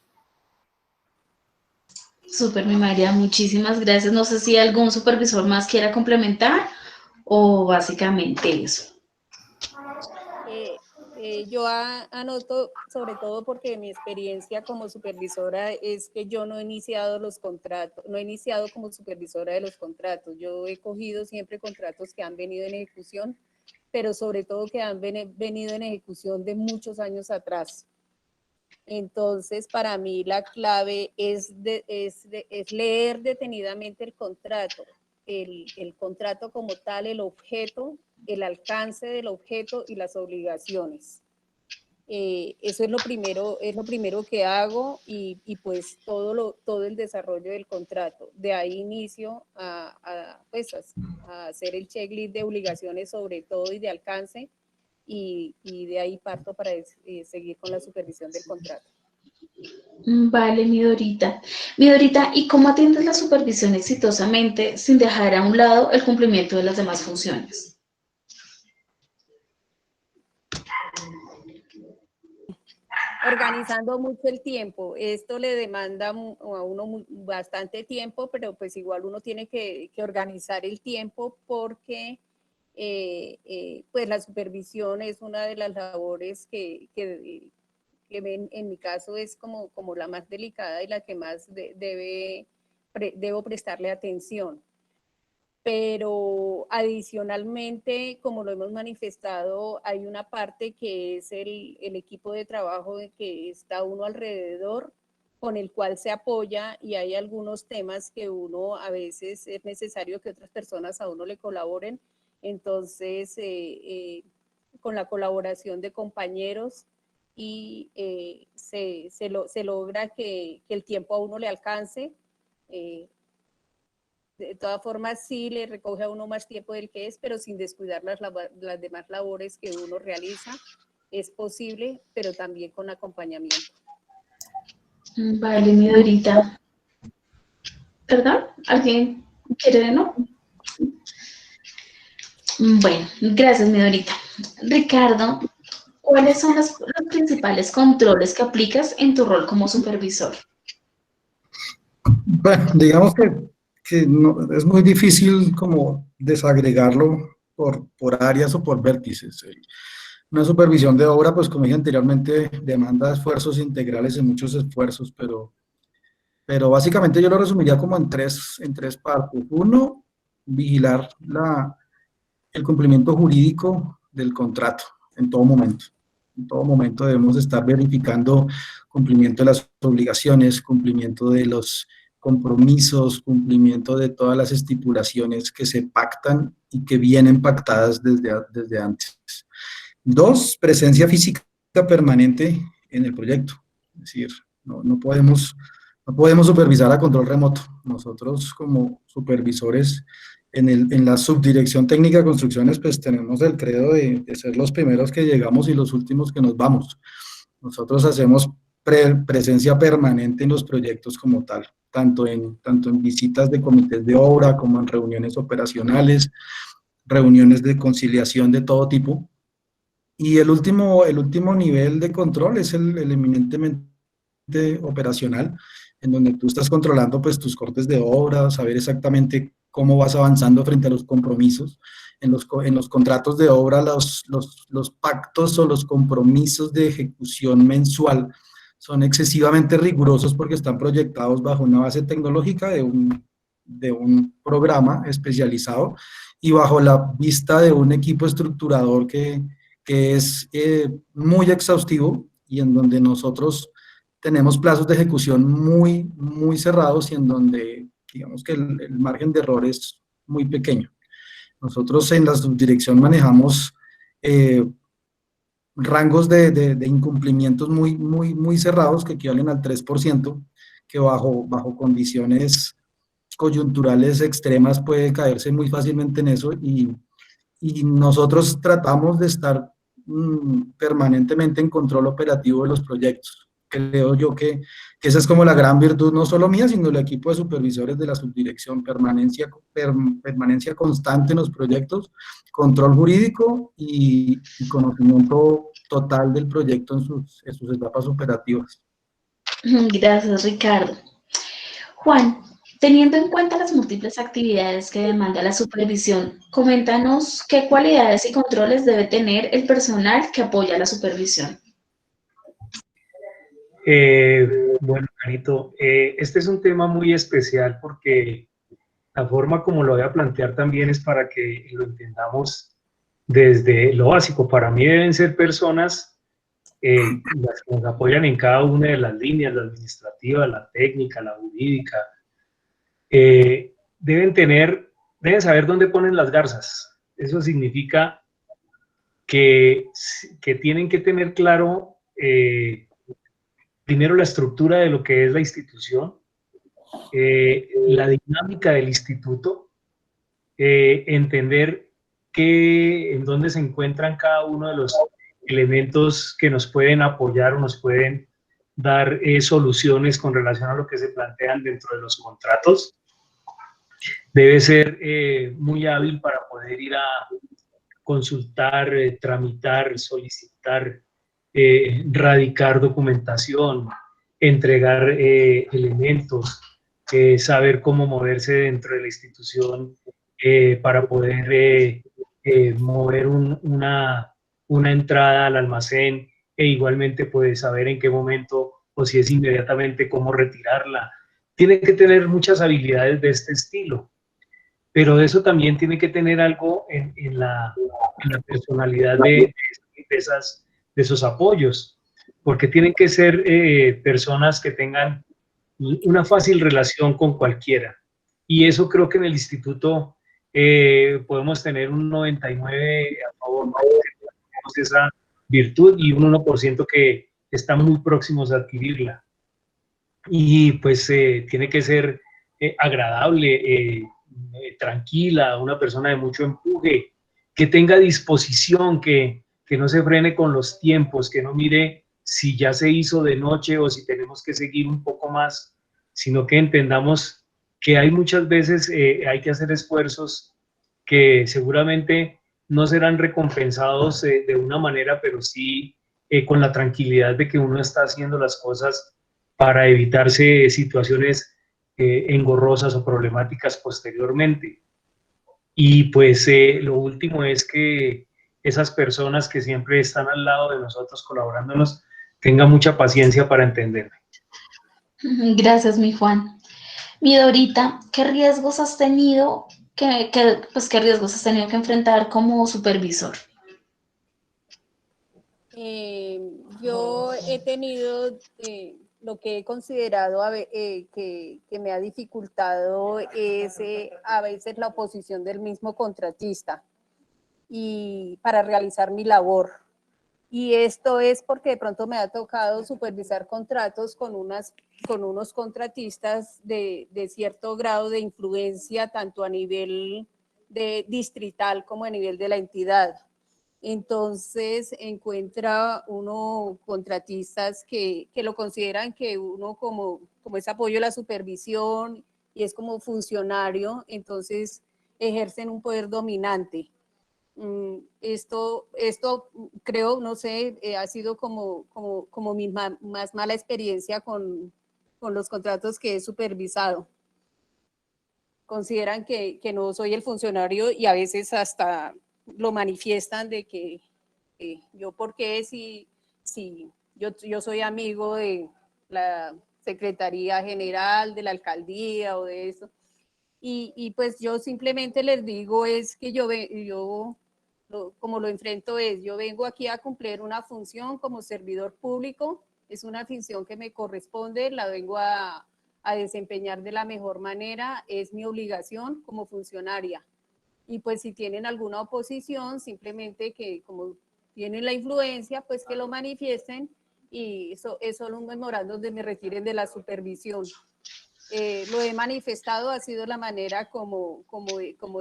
Súper, mi María, muchísimas gracias. No sé si algún supervisor más quiera complementar o básicamente eso. Yo anoto, sobre todo porque mi experiencia como supervisora es que yo no he iniciado los contratos, no he iniciado como supervisora de los contratos. Yo he cogido siempre contratos que han venido en ejecución, pero sobre todo que han venido en ejecución de muchos años atrás. Entonces, para mí la clave es leer detenidamente el contrato, el contrato como tal, el objeto, el alcance del objeto y las obligaciones. Eso es lo primero que hago, y pues todo el desarrollo del contrato. De ahí inicio a hacer el checklist de obligaciones sobre todo y de alcance, y de ahí parto para seguir con la supervisión del contrato. Vale, mi Dorita. Mi Dorita, ¿y cómo atiendes la supervisión exitosamente sin dejar a un lado el cumplimiento de las demás funciones? Organizando mucho el tiempo. Esto le demanda a uno bastante tiempo, pero pues igual uno tiene que organizar el tiempo, porque pues la supervisión es una de las labores que en mi caso es como la más delicada y la que más debo prestarle atención. Pero adicionalmente, como lo hemos manifestado, hay una parte que es el equipo de trabajo de que está uno alrededor, con el cual se apoya, y hay algunos temas que uno a veces es necesario que otras personas a uno le colaboren. Entonces, con la colaboración de compañeros, y se logra que el tiempo a uno le alcance. De todas formas, sí le recoge a uno más tiempo del que es, pero sin descuidar las demás labores que uno realiza. Es posible, pero también con acompañamiento. Vale, mi Dorita. ¿Perdón? ¿Alguien quiere no? Bueno, gracias, mi Dorita. Ricardo, ¿cuáles son los principales controles que aplicas en tu rol como supervisor? Bueno, digamos que no, es muy difícil como desagregarlo por áreas o por vértices. Una supervisión de obra, pues como dije anteriormente, demanda esfuerzos integrales en muchos esfuerzos, pero básicamente yo lo resumiría como en tres partes. Uno, vigilar el cumplimiento jurídico del contrato en todo momento. En todo momento debemos estar verificando cumplimiento de las obligaciones, cumplimiento de los compromisos, cumplimiento de todas las estipulaciones que se pactan y que vienen pactadas desde antes. Dos, presencia física permanente en el proyecto. Es decir, no podemos supervisar a control remoto. Nosotros como supervisores en la subdirección técnica de construcciones, pues tenemos el credo de ser los primeros que llegamos y los últimos que nos vamos. Nosotros hacemos presencia permanente en los proyectos como tal, tanto en visitas de comités de obra como en reuniones operacionales, reuniones de conciliación de todo tipo. Y el último nivel de control es el eminentemente operacional, en donde tú estás controlando pues tus cortes de obra, saber exactamente cómo vas avanzando frente a los compromisos. En los contratos de obra, los pactos o los compromisos de ejecución mensual son excesivamente rigurosos porque están proyectados bajo una base tecnológica de un programa especializado y bajo la vista de un equipo estructurador que es muy exhaustivo y en donde nosotros tenemos plazos de ejecución muy cerrados y en donde digamos que el margen de error es muy pequeño. Nosotros en la subdirección manejamos rangos de incumplimientos muy cerrados que equivalen al 3%, que bajo condiciones coyunturales extremas puede caerse muy fácilmente en eso y nosotros tratamos de estar permanentemente en control operativo de los proyectos. Creo yo que esa es como la gran virtud, no solo mía, sino del equipo de supervisores de la subdirección, permanencia constante en los proyectos, control jurídico y conocimiento total del proyecto en sus etapas operativas. Gracias, Ricardo. Juan, teniendo en cuenta las múltiples actividades que demanda la supervisión, coméntanos qué cualidades y controles debe tener el personal que apoya la supervisión. Bueno, Carito, este es un tema muy especial porque la forma como lo voy a plantear también es para que lo entendamos desde lo básico. Para mí deben ser personas las que nos apoyan en cada una de las líneas, la administrativa, la técnica, la jurídica. Deben saber dónde ponen las garzas. Eso significa que tienen que tener claro primero la estructura de lo que es la institución, la dinámica del instituto, entender en dónde se encuentran cada uno de los elementos que nos pueden apoyar o nos pueden dar soluciones con relación a lo que se plantean dentro de los contratos. Debe ser muy hábil para poder ir a consultar, tramitar, solicitar, radicar documentación, entregar elementos, saber cómo moverse dentro de la institución para poder mover una entrada al almacén e igualmente pues saber en qué momento o si es inmediatamente cómo retirarla. Tiene que tener muchas habilidades de este estilo, pero de eso también tiene que tener algo en la personalidad de esos apoyos, porque tienen que ser personas que tengan una fácil relación con cualquiera. Y eso creo que en el instituto podemos tener un 99% a favor, ¿no? Tenemos esa virtud y un 1% que están muy próximos a adquirirla. Y pues tiene que ser agradable, tranquila, una persona de mucho empuje, que tenga disposición, que no se frene con los tiempos, que no mire si ya se hizo de noche o si tenemos que seguir un poco más, sino que entendamos que hay muchas veces, hay que hacer esfuerzos que seguramente no serán recompensados de una manera, pero sí con la tranquilidad de que uno está haciendo las cosas para evitarse situaciones engorrosas o problemáticas posteriormente. Y pues lo último es que esas personas que siempre están al lado de nosotros colaborándonos tengan mucha paciencia para entenderme. Gracias, mi Juan. Mi Dorita, ¿qué riesgos has tenido qué riesgos has tenido que enfrentar como supervisor? Yo he tenido lo que he considerado que me ha dificultado es a veces la oposición del mismo contratista y para realizar mi labor. Y esto es porque de pronto me ha tocado supervisar contratos con unos contratistas de cierto grado de influencia, tanto a nivel de distrital como a nivel de la entidad. Entonces encuentra uno contratistas que lo consideran que uno como es apoyo a la supervisión y es como funcionario, entonces ejercen un poder dominante. Esto creo, no sé, ha sido como mi más mala experiencia con los contratos que he supervisado. Consideran que no soy el funcionario y a veces hasta lo manifiestan de que yo por qué si yo soy amigo de la Secretaría General, de la Alcaldía o de eso. Y pues yo simplemente les digo es que como lo enfrento es, yo vengo aquí a cumplir una función como servidor público, es una función que me corresponde, la vengo a desempeñar de la mejor manera, es mi obligación como funcionaria. Y pues si tienen alguna oposición, simplemente que como tienen la influencia, pues que lo manifiesten y eso es solo un memorándum donde me retiren de la supervisión. Lo he manifestado, ha sido la manera como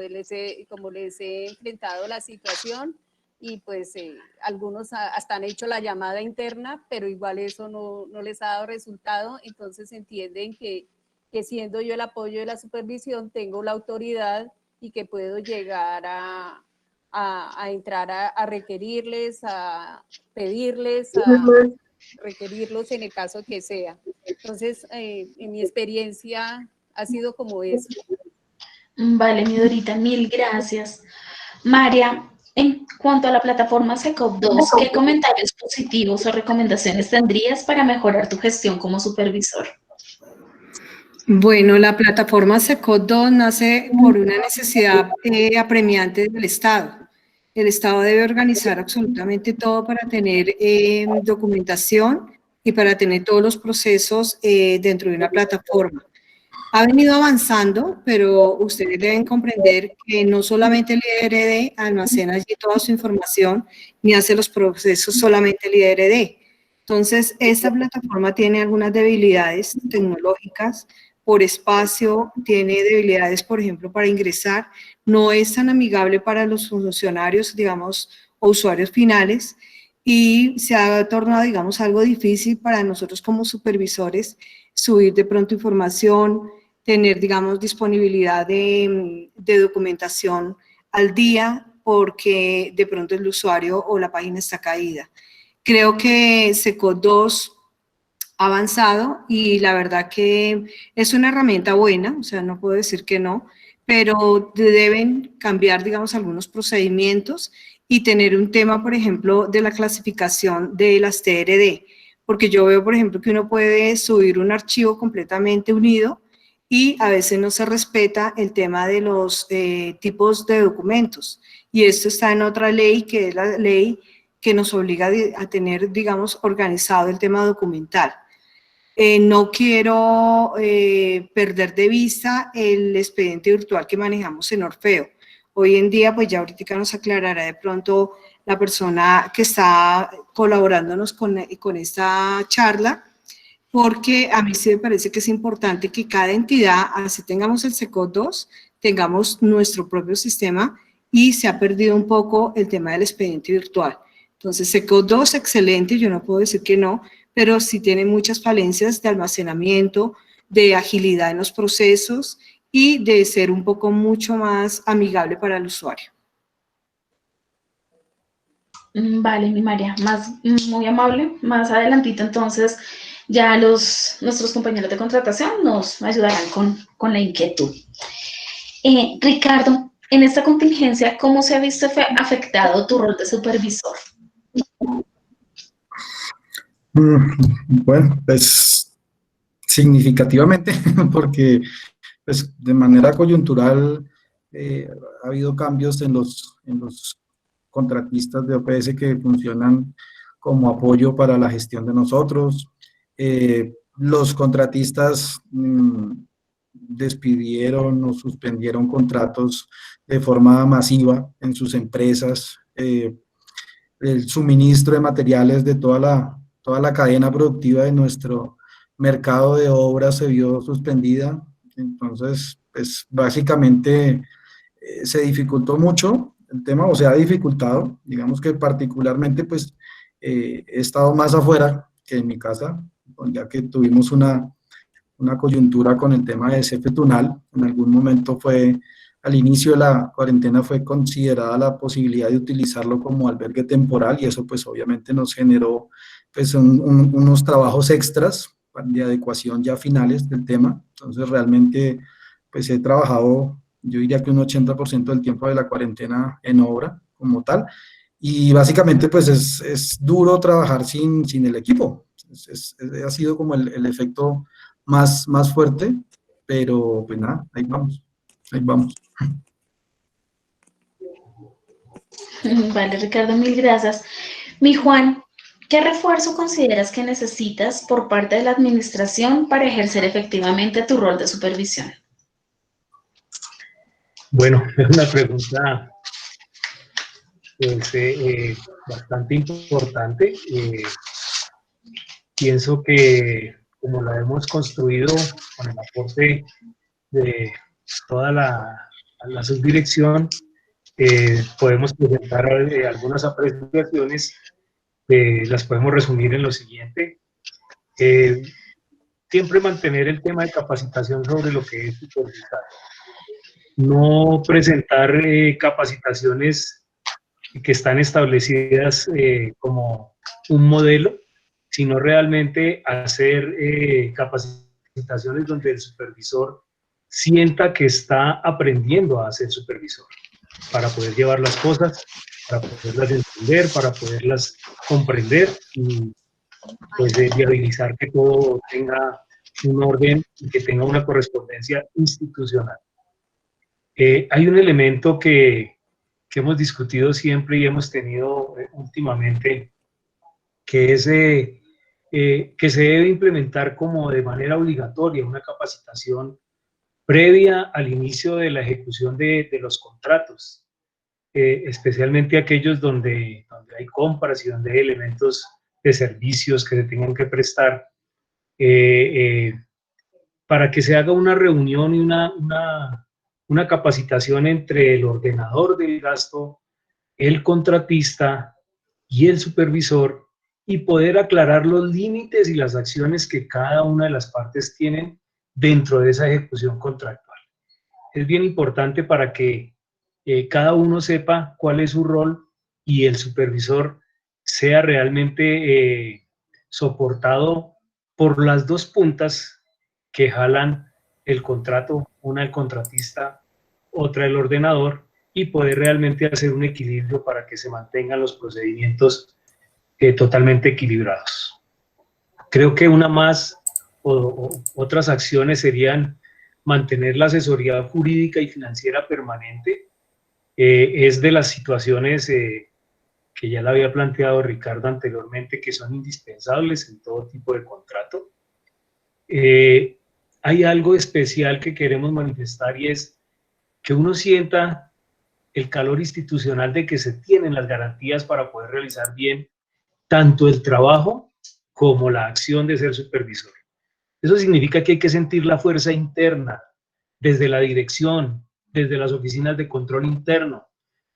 les he enfrentado la situación y pues algunos hasta han hecho la llamada interna, pero igual eso no les ha dado resultado, entonces entienden que siendo yo el apoyo de la supervisión, tengo la autoridad y que puedo llegar a entrar a requerirles, a pedirles, a requerirlos en el caso que sea. Entonces, en mi experiencia ha sido como eso. Vale, mi Dorita, mil gracias. María, en cuanto a la plataforma SECOP2, ¿qué comentarios positivos o recomendaciones tendrías para mejorar tu gestión como supervisor? Bueno, la plataforma SECOP2 nace por una necesidad apremiante del Estado. El Estado debe organizar absolutamente todo para tener documentación y para tener todos los procesos dentro de una plataforma. Ha venido avanzando, pero ustedes deben comprender que no solamente el IRD almacena allí toda su información, ni hace los procesos solamente el IRD. Entonces, esta plataforma tiene algunas debilidades tecnológicas, por espacio, tiene debilidades, por ejemplo, para ingresar, no es tan amigable para los funcionarios, digamos, o usuarios finales, y se ha tornado, digamos, algo difícil para nosotros como supervisores subir de pronto información, tener, digamos, disponibilidad de documentación al día, porque de pronto el usuario o la página está caída. Creo que SECOP2 ha avanzado y la verdad que es una herramienta buena, o sea, no puedo decir que no, pero deben cambiar, digamos, algunos procedimientos y tener un tema, por ejemplo, de la clasificación de las TRD, porque yo veo, por ejemplo, que uno puede subir un archivo completamente unido y a veces no se respeta el tema de los tipos de documentos, y esto está en otra ley, que es la ley que nos obliga a tener, digamos, organizado el tema documental. No quiero perder de vista el expediente virtual que manejamos en Orfeo. Hoy en día, pues ya ahorita nos aclarará de pronto la persona que está colaborándonos con esta charla, porque a mí sí me parece que es importante que cada entidad, así tengamos el SECOP2, tengamos nuestro propio sistema, y se ha perdido un poco el tema del expediente virtual. Entonces, SECOP2 excelente, yo no puedo decir que no, pero sí tiene muchas falencias de almacenamiento, de agilidad en los procesos y de ser un poco mucho más amigable para el usuario. Vale, mi María, muy amable. Más adelantito, entonces, ya nuestros compañeros de contratación nos ayudarán con la inquietud. Ricardo, en esta contingencia, ¿cómo se ha visto afectado tu rol de supervisor? Bueno, pues significativamente, porque pues, de manera coyuntural ha habido cambios en los contratistas de OPS que funcionan como apoyo para la gestión de nosotros. Los contratistas despidieron o suspendieron contratos de forma masiva en sus empresas. El suministro de materiales de toda la cadena productiva de nuestro mercado de obras se vio suspendida. Entonces, pues básicamente se dificultó mucho el tema, o se ha dificultado. Digamos que particularmente pues he estado más afuera que en mi casa, ya que tuvimos una coyuntura con el tema de CFE Tunal. En algún momento al inicio de la cuarentena fue considerada la posibilidad de utilizarlo como albergue temporal, y eso pues obviamente nos generó pues unos trabajos extras de adecuación ya finales del tema. Entonces realmente pues he trabajado, yo diría que un 80% del tiempo de la cuarentena en obra como tal, Y básicamente pues es duro trabajar sin el equipo. Ha sido como el efecto más fuerte, pero pues nada, ahí vamos, ahí vamos. Vale, Ricardo, mil gracias. Mi Juan, ¿qué refuerzo consideras que necesitas por parte de la administración para ejercer efectivamente tu rol de supervisión? Bueno, es una pregunta pues, bastante importante. Pienso que como la hemos construido con el aporte de toda la subdirección, podemos presentar algunas apreciaciones, las podemos resumir en lo siguiente. Siempre mantener el tema de capacitación sobre lo que es supervisar. No presentar capacitaciones que están establecidas como un modelo, sino realmente hacer capacitaciones donde el supervisor sienta que está aprendiendo a ser supervisor, para poder llevar las cosas, para poderlas entender, para poderlas comprender y pues viabilizar que todo tenga un orden y que tenga una correspondencia institucional. Hay un elemento que hemos discutido siempre y hemos tenido últimamente, que es que se debe implementar como de manera obligatoria una capacitación previa al inicio de la ejecución de los contratos, especialmente aquellos donde hay compras y donde hay elementos de servicios que se tengan que prestar, para que se haga una reunión y una capacitación entre el ordenador del gasto, el contratista y el supervisor, y poder aclarar los límites y las acciones que cada una de las partes tienen dentro de esa ejecución contractual. Es bien importante para que cada uno sepa cuál es su rol y el supervisor sea realmente soportado por las dos puntas que jalan el contrato, una el contratista, otra el ordenador, y poder realmente hacer un equilibrio para que se mantengan los procedimientos totalmente equilibrados. Creo que una más o otras acciones serían mantener la asesoría jurídica y financiera permanente. Es de las situaciones que ya le había planteado Ricardo anteriormente, que son indispensables en todo tipo de contrato. Hay algo especial que queremos manifestar, y es que uno sienta el calor institucional de que se tienen las garantías para poder realizar bien tanto el trabajo como la acción de ser supervisor. Eso significa que hay que sentir la fuerza interna desde la dirección, desde las oficinas de control interno,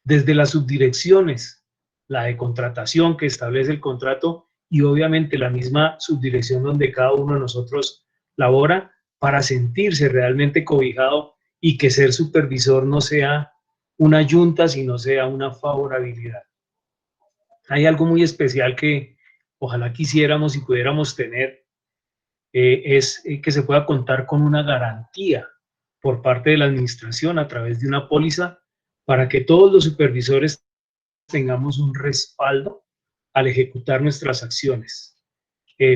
desde las subdirecciones, la de contratación que establece el contrato, y obviamente la misma subdirección donde cada uno de nosotros labora, para sentirse realmente cobijado y que ser supervisor no sea una yunta, sino sea una favorabilidad. Hay algo muy especial que ojalá quisiéramos y pudiéramos tener, es que se pueda contar con una garantía por parte de la administración a través de una póliza, para que todos los supervisores tengamos un respaldo al ejecutar nuestras acciones.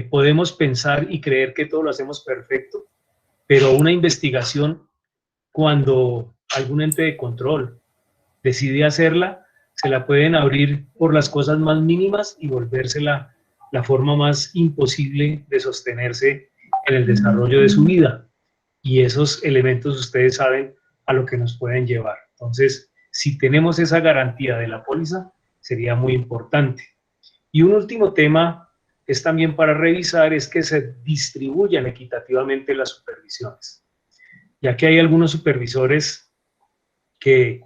Podemos pensar y creer que todo lo hacemos perfecto, pero una investigación, cuando algún ente de control decide hacerla, se la pueden abrir por las cosas más mínimas y volvérsela la forma más imposible de sostenerse en el desarrollo de su vida. Y esos elementos ustedes saben a lo que nos pueden llevar. Entonces, si tenemos esa garantía de la póliza, sería muy importante. Y un último tema es también para revisar, es que se distribuyan equitativamente las supervisiones, ya que hay algunos supervisores que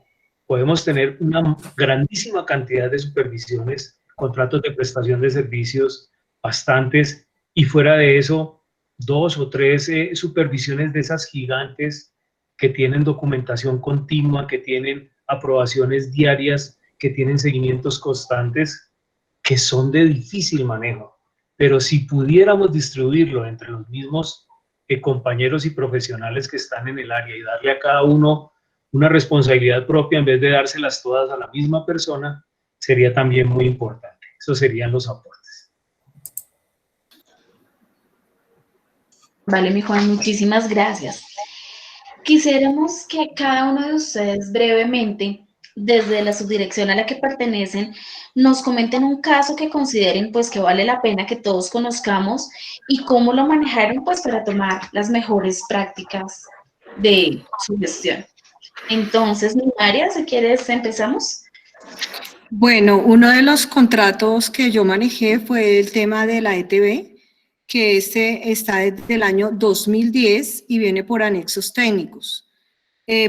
podemos tener una grandísima cantidad de supervisiones, contratos de prestación de servicios, bastantes, y fuera de eso, 2 o 3 supervisiones de esas gigantes que tienen documentación continua, que tienen aprobaciones diarias, que tienen seguimientos constantes, que son de difícil manejo. Pero si pudiéramos distribuirlo entre los mismos compañeros y profesionales que están en el área y darle a cada uno una responsabilidad propia en vez de dárselas todas a la misma persona, sería también muy importante. Esos serían los aportes. Vale, mi Juan, muchísimas gracias. Quisiéramos que cada uno de ustedes brevemente, desde la subdirección a la que pertenecen, nos comenten un caso que consideren pues que vale la pena que todos conozcamos y cómo lo manejaron pues para tomar las mejores prácticas de su gestión. Entonces, María, si quieres, empezamos. Bueno, uno de los contratos que yo manejé fue el tema de la ETB, que este está desde el año 2010 y viene por anexos técnicos.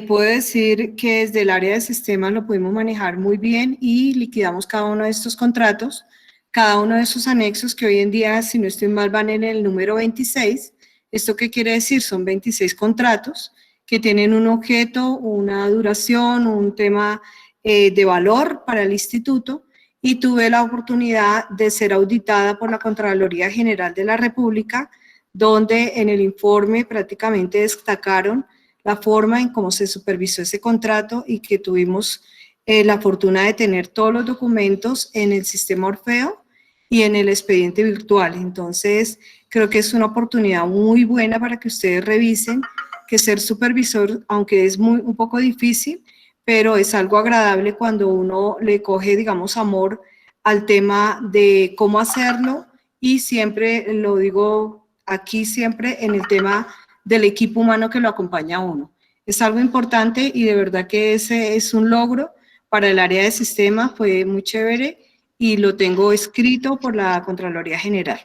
Puedo decir que desde el área de sistemas lo pudimos manejar muy bien y liquidamos cada uno de estos contratos, cada uno de esos anexos que hoy en día, si no estoy mal, van en el número 26. ¿Esto qué quiere decir? Son 26 contratos que tienen un objeto, una duración, un tema de valor para el instituto, y tuve la oportunidad de ser auditada por la Contraloría General de la República, donde en el informe prácticamente destacaron la forma en cómo se supervisó ese contrato y que tuvimos la fortuna de tener todos los documentos en el sistema Orfeo y en el expediente virtual. Entonces, creo que es una oportunidad muy buena para que ustedes revisen que ser supervisor, aunque es un poco difícil, pero es algo agradable cuando uno le coge, digamos, amor al tema de cómo hacerlo, y siempre lo digo aquí, siempre en el tema del equipo humano que lo acompaña a uno. Es algo importante y de verdad que ese es un logro para el área de sistemas, fue muy chévere y lo tengo escrito por la Contraloría General.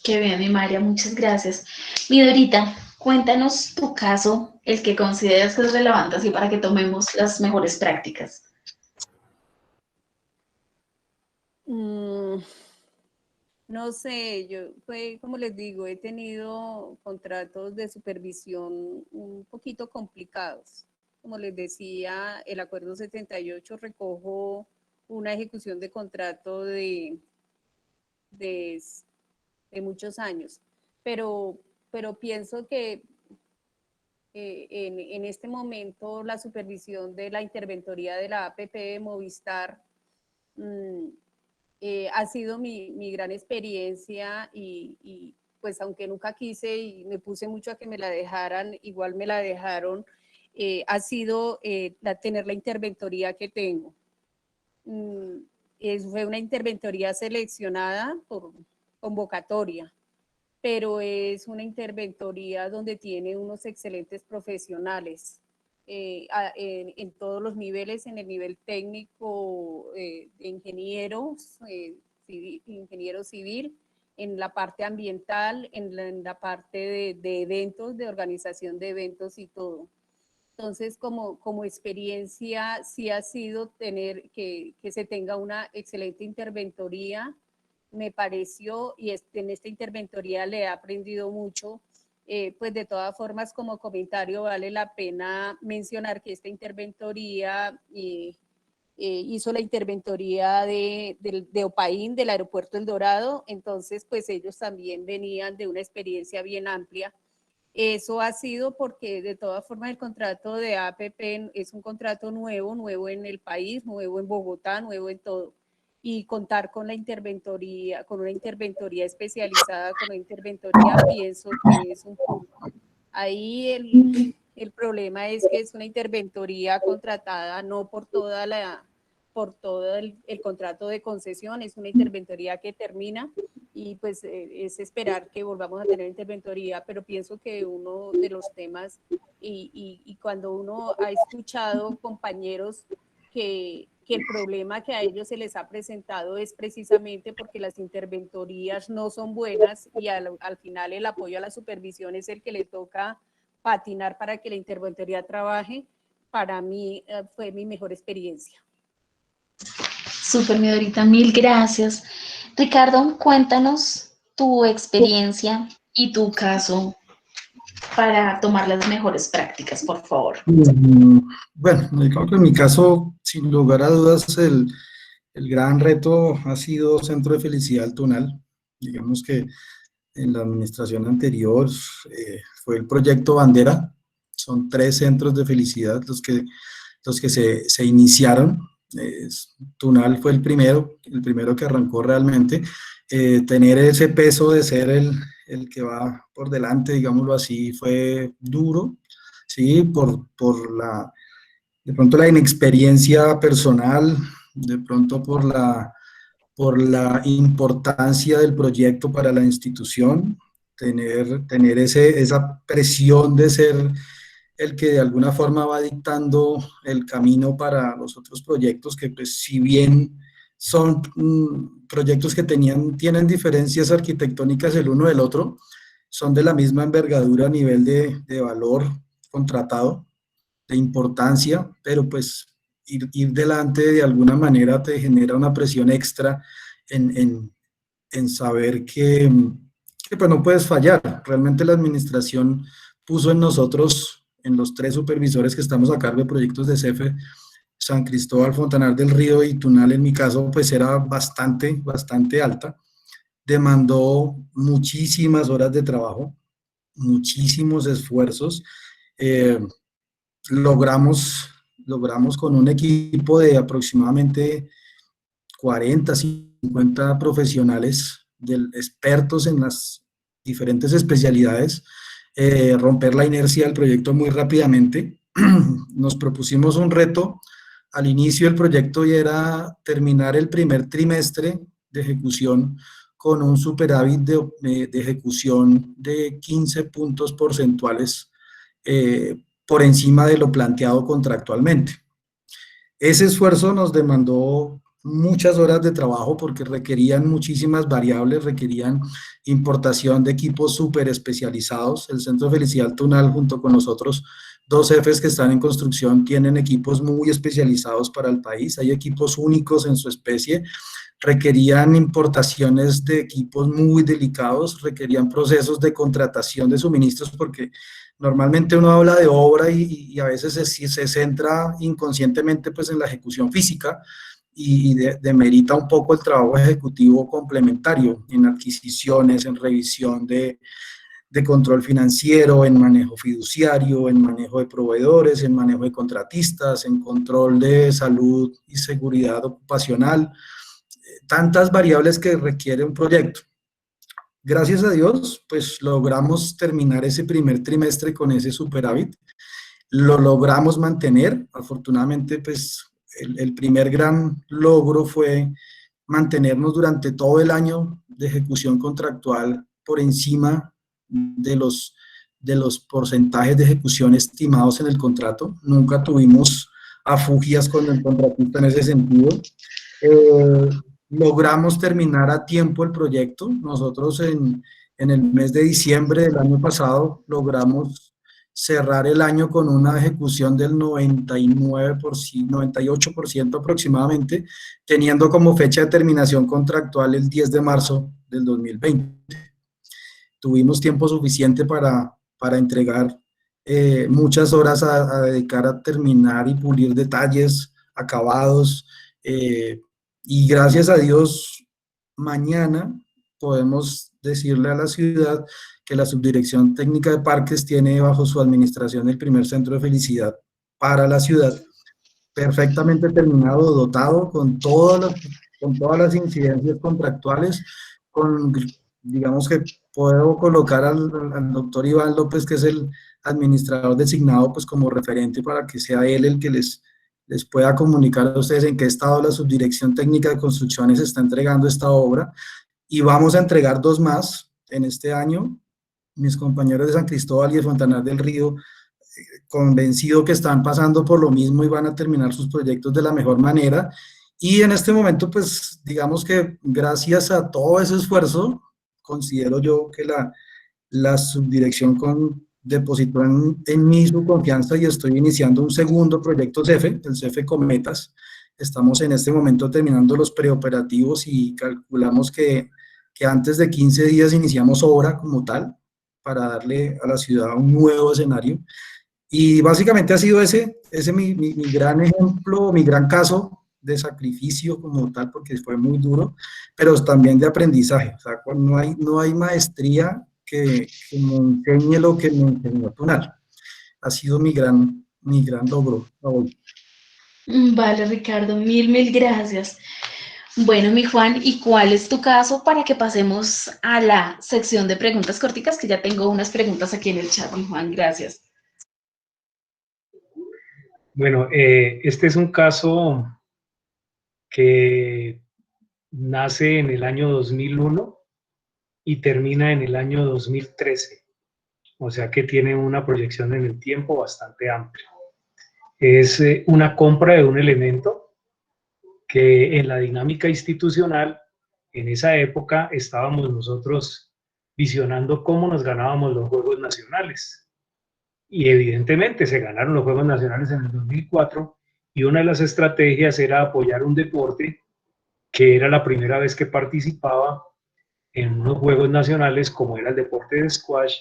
Qué bien, mi María, muchas gracias. Mi Dorita, cuéntanos tu caso, el que consideras que es relevante así para que tomemos las mejores prácticas. No sé, como les digo, he tenido contratos de supervisión un poquito complicados. Como les decía, el acuerdo 78 recojo una ejecución de contrato de muchos años, pero pienso que en este momento la supervisión de la interventoría de la APP de Movistar ha sido mi gran experiencia y pues aunque nunca quise y me puse mucho a que me la dejaran, igual me la dejaron, ha sido tener la interventoría que tengo. Fue una interventoría seleccionada por convocatoria, pero es una interventoría donde tiene unos excelentes profesionales en todos los niveles, en el nivel técnico, de ingeniero civil, en la parte ambiental, en la parte de eventos, de organización de eventos y todo. Entonces, como experiencia, sí ha sido tener que se tenga una excelente interventoría, me pareció, y en esta interventoría le he aprendido mucho. Pues de todas formas, como comentario, vale la pena mencionar que esta interventoría hizo la interventoría de Opaín, del aeropuerto El Dorado, entonces pues ellos también venían de una experiencia bien amplia. Eso ha sido porque de todas formas el contrato de APP es un contrato nuevo en el país, nuevo en Bogotá, nuevo en todo. Y contar con la interventoría, con una interventoría especializada, con una interventoría, pienso que es un punto. Ahí el problema es que es una interventoría contratada no por todo el contrato de concesión, es una interventoría que termina y pues es esperar que volvamos a tener interventoría, pero pienso que uno de los temas y cuando uno ha escuchado compañeros que el problema que a ellos se les ha presentado es precisamente porque las interventorías no son buenas y al final el apoyo a la supervisión es el que le toca patinar para que la interventoría trabaje. Para mí fue mi mejor experiencia. Súper, mi Dorita, mil gracias. Ricardo, cuéntanos tu experiencia y tu caso para tomar las mejores prácticas, por favor. Bueno, creo que en mi caso, sin lugar a dudas, el gran reto ha sido Centro de Felicidad El Tunal. Digamos que en la administración anterior fue el proyecto Bandera. Son 3 centros de felicidad los que se iniciaron. Tunal fue el primero que arrancó realmente. Tener ese peso de ser el que va por delante, digámoslo así, fue duro, ¿sí? De pronto la inexperiencia personal, de pronto por la importancia del proyecto para la institución, tener esa presión de ser el que de alguna forma va dictando el camino para los otros proyectos, que pues si bien son proyectos que tienen diferencias arquitectónicas el uno del otro, son de la misma envergadura a nivel de valor contratado, de importancia, pero pues ir delante de alguna manera te genera una presión extra en saber que pues no puedes fallar. Realmente la administración puso en nosotros, en los 3 supervisores que estamos a cargo de proyectos de CEFE, San Cristóbal, Fontanar del Río y Tunal, en mi caso, pues era bastante alta. Demandó muchísimas horas de trabajo, muchísimos esfuerzos. Logramos con un equipo de aproximadamente 40, 50 profesionales, expertos en las diferentes especialidades, romper la inercia del proyecto muy rápidamente. Nos propusimos un reto al inicio del proyecto y era terminar el primer trimestre de ejecución con un superávit de ejecución de 15 puntos porcentuales por encima de lo planteado contractualmente. Ese esfuerzo nos demandó muchas horas de trabajo porque requerían muchísimas variables, requerían importación de equipos súper especializados. El Centro de Felicidad Tunal, junto con los otros 2 jefes que están en construcción, tienen equipos muy especializados para el país. Hay equipos únicos en su especie. Requerían importaciones de equipos muy delicados, requerían procesos de contratación de suministros, porque normalmente uno habla de obra y a veces se centra inconscientemente pues en la ejecución física y demerita un poco el trabajo ejecutivo complementario en adquisiciones, en revisión de control financiero, en manejo fiduciario, en manejo de proveedores, en manejo de contratistas, en control de salud y seguridad ocupacional, tantas variables que requiere un proyecto. Gracias a Dios, pues logramos terminar ese primer trimestre con ese superávit, lo logramos mantener. Afortunadamente, pues el primer gran logro fue mantenernos durante todo el año de ejecución contractual por encima de los porcentajes de ejecución estimados en el contrato. Nunca tuvimos afugias con el contratista en ese sentido. Logramos terminar a tiempo el proyecto. Nosotros en el mes de diciembre del año pasado logramos cerrar el año con una ejecución del 98% aproximadamente, teniendo como fecha de terminación contractual el 10 de marzo del 2020. Tuvimos tiempo suficiente para entregar muchas horas a dedicar a terminar y pulir detalles, acabados, y gracias a Dios, mañana podemos decirle a la ciudad que la Subdirección Técnica de Parques tiene bajo su administración el primer centro de felicidad para la ciudad, perfectamente terminado, dotado, con todas las incidencias contractuales, digamos que puedo colocar al doctor Iván López, que es el administrador designado, pues como referente para que sea él el que les pueda comunicar a ustedes en qué estado la Subdirección Técnica de Construcciones está entregando esta obra, y vamos a entregar 2 más en este año. Mis compañeros de San Cristóbal y de Fontanar del Río, convencido que están pasando por lo mismo y van a terminar sus proyectos de la mejor manera, y en este momento, pues, digamos que gracias a todo ese esfuerzo, considero yo que la subdirección depositó en mí su confianza y estoy iniciando un segundo proyecto CEFE, el CEFE Cometas. Estamos en este momento terminando los preoperativos y calculamos que antes de 15 días iniciamos obra como tal, para darle a la ciudad un nuevo escenario. Y básicamente ha sido ese mi gran ejemplo, mi gran caso de sacrificio como tal, porque fue muy duro, pero también de aprendizaje. O sea, no hay maestría que me enseñe lo que me enseñó Tunal. Ha sido mi gran logro hoy. Vale, Ricardo, mil gracias. Bueno, mi Juan, ¿y cuál es tu caso para que pasemos a la sección de preguntas corticas? Que ya tengo unas preguntas aquí en el chat, mi Juan, gracias. Bueno, este es un caso que nace en el año 2001 y termina en el año 2013, o sea que tiene una proyección en el tiempo bastante amplia. Es una compra de un elemento que en la dinámica institucional, en esa época estábamos nosotros visionando cómo nos ganábamos los Juegos Nacionales. Y evidentemente se ganaron los Juegos Nacionales en el 2004 y una de las estrategias era apoyar un deporte que era la primera vez que participaba en unos Juegos Nacionales como era el deporte de squash,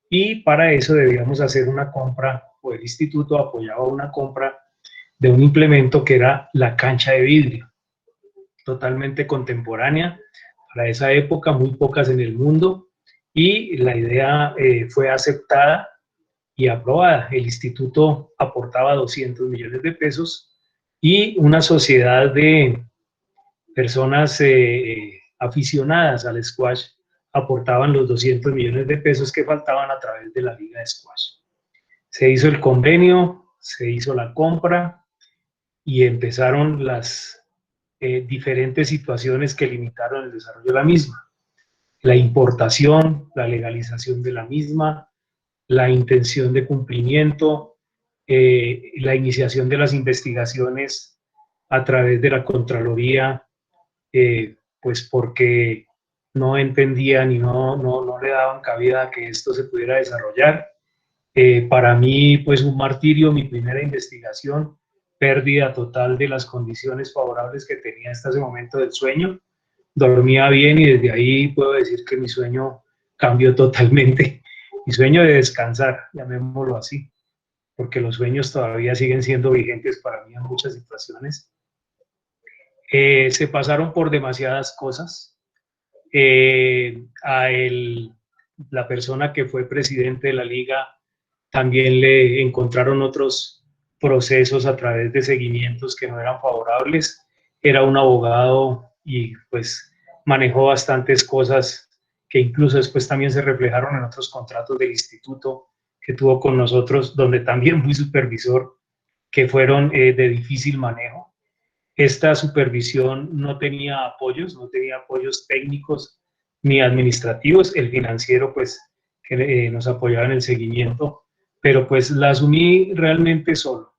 y para eso debíamos hacer una compra, o el instituto apoyaba una compra de un implemento que era la cancha de vidrio, totalmente contemporánea para esa época, muy pocas en el mundo, y la idea fue aceptada y aprobada. El instituto aportaba 200 millones de pesos y una sociedad de personas aficionadas al squash aportaban los 200 millones de pesos que faltaban a través de la Liga de Squash. Se hizo el convenio, se hizo la compra y empezaron las diferentes situaciones que limitaron el desarrollo de la misma. La importación, la legalización de la misma, la intención de cumplimiento, la iniciación de las investigaciones a través de la Contraloría, pues porque no entendían y no le daban cabida a que esto se pudiera desarrollar. Para mí, pues un martirio, mi primera investigación, pérdida total de las condiciones favorables que tenía hasta ese momento del sueño. Dormía bien y desde ahí puedo decir que mi sueño cambió totalmente. Mi sueño de descansar, llamémoslo así, porque los sueños todavía siguen siendo vigentes para mí en muchas situaciones. Se pasaron por demasiadas cosas. La persona que fue presidente de la liga también le encontraron otros procesos a través de seguimientos que no eran favorables. Era un abogado y pues manejó bastantes cosas que incluso después también se reflejaron en otros contratos del instituto que tuvo con nosotros, donde también fui supervisor, que fueron de difícil manejo. Esta supervisión no tenía apoyos técnicos ni administrativos. El financiero, pues, que nos apoyaba en el seguimiento, pero pues la asumí realmente solo.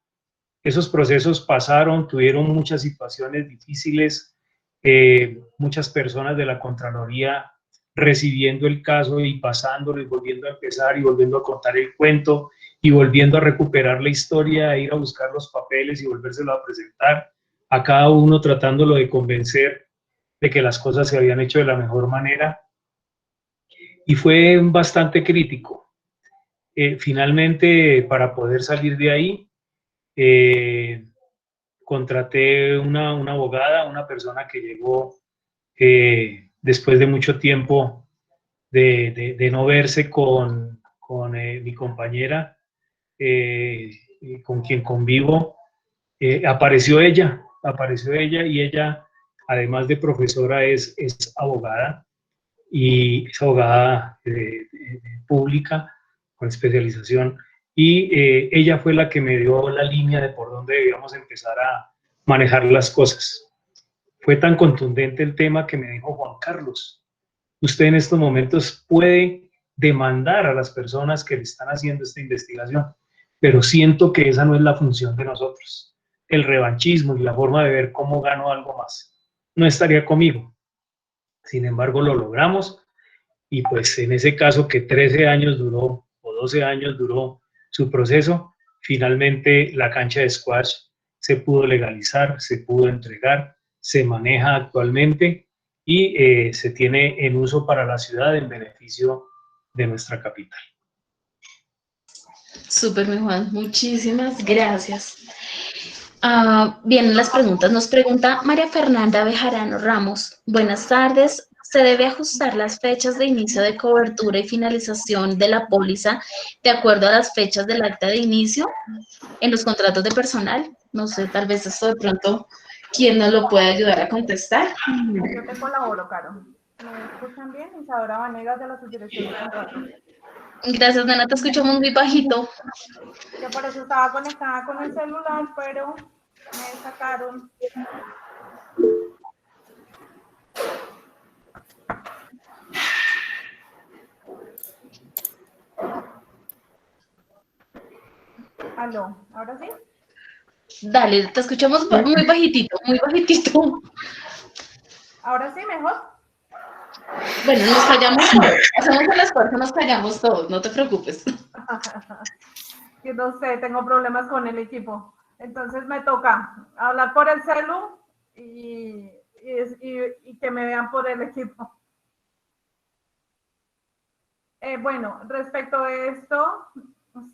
Esos procesos pasaron, tuvieron muchas situaciones difíciles, muchas personas de la Contraloría recibiendo el caso y pasándolo y volviendo a empezar y volviendo a contar el cuento y volviendo a recuperar la historia, e ir a buscar los papeles y volvérselo a presentar a cada uno, tratándolo de convencer de que las cosas se habían hecho de la mejor manera, y fue bastante crítico. Finalmente, para poder salir de ahí, contraté una abogada, una persona que llegó después de mucho tiempo de no verse con mi compañera, con quien convivo. Apareció ella y ella, además de profesora, es abogada, y es abogada pública con especialización, y ella fue la que me dio la línea de por dónde debíamos empezar a manejar las cosas. Fue tan contundente el tema que me dijo: Juan Carlos, usted en estos momentos puede demandar a las personas que le están haciendo esta investigación, pero siento que esa no es la función de nosotros. El revanchismo y la forma de ver cómo gano algo más no estaría conmigo. Sin embargo, lo logramos, y pues en ese caso, que 13 años duró o 12 años duró su proceso, finalmente la cancha de squash se pudo legalizar, se pudo entregar, se maneja actualmente y se tiene en uso para la ciudad en beneficio de nuestra capital. Súper, mi Juan, muchísimas gracias. Vienen las preguntas. Nos pregunta María Fernanda Bejarano Ramos. Buenas tardes. se debe ajustar las fechas de inicio de cobertura y finalización de la póliza de acuerdo a las fechas del acta de inicio en los contratos de personal. No sé, tal vez esto de pronto, ¿quién nos lo puede ayudar a contestar? Yo te colaboro, Caro. ¿Me escuchan bien? Isadora Vanegas, de la Subdirección de Contratos. Gracias, Nana, te escuchamos muy bajito. Yo por eso estaba conectada con el celular, pero me sacaron. Aló, ¿ahora sí? Dale, te escuchamos muy bajitito, muy bajitito. ¿Ahora sí, mejor? Bueno, nos callamos todos. Hacemos el esfuerzo, nos callamos todos, no te preocupes. Que no sé, tengo problemas con el equipo. Entonces me toca hablar por el celu y que me vean por el equipo. Bueno, respecto a esto,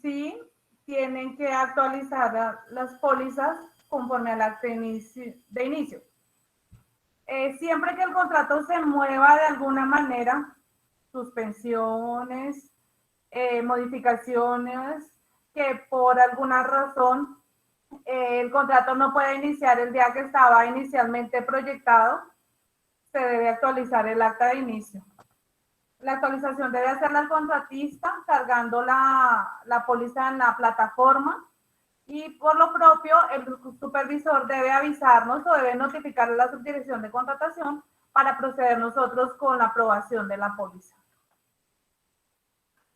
sí, tienen que actualizar las pólizas conforme al acta de inicio. Siempre que el contrato se mueva de alguna manera, suspensiones, modificaciones, que por alguna razón el contrato no puede iniciar el día que estaba inicialmente proyectado, se debe actualizar el acta de inicio. La actualización debe hacerla el contratista cargando la póliza en la plataforma, y por lo propio el supervisor debe avisarnos o debe notificar a la subdirección de contratación para proceder nosotros con la aprobación de la póliza.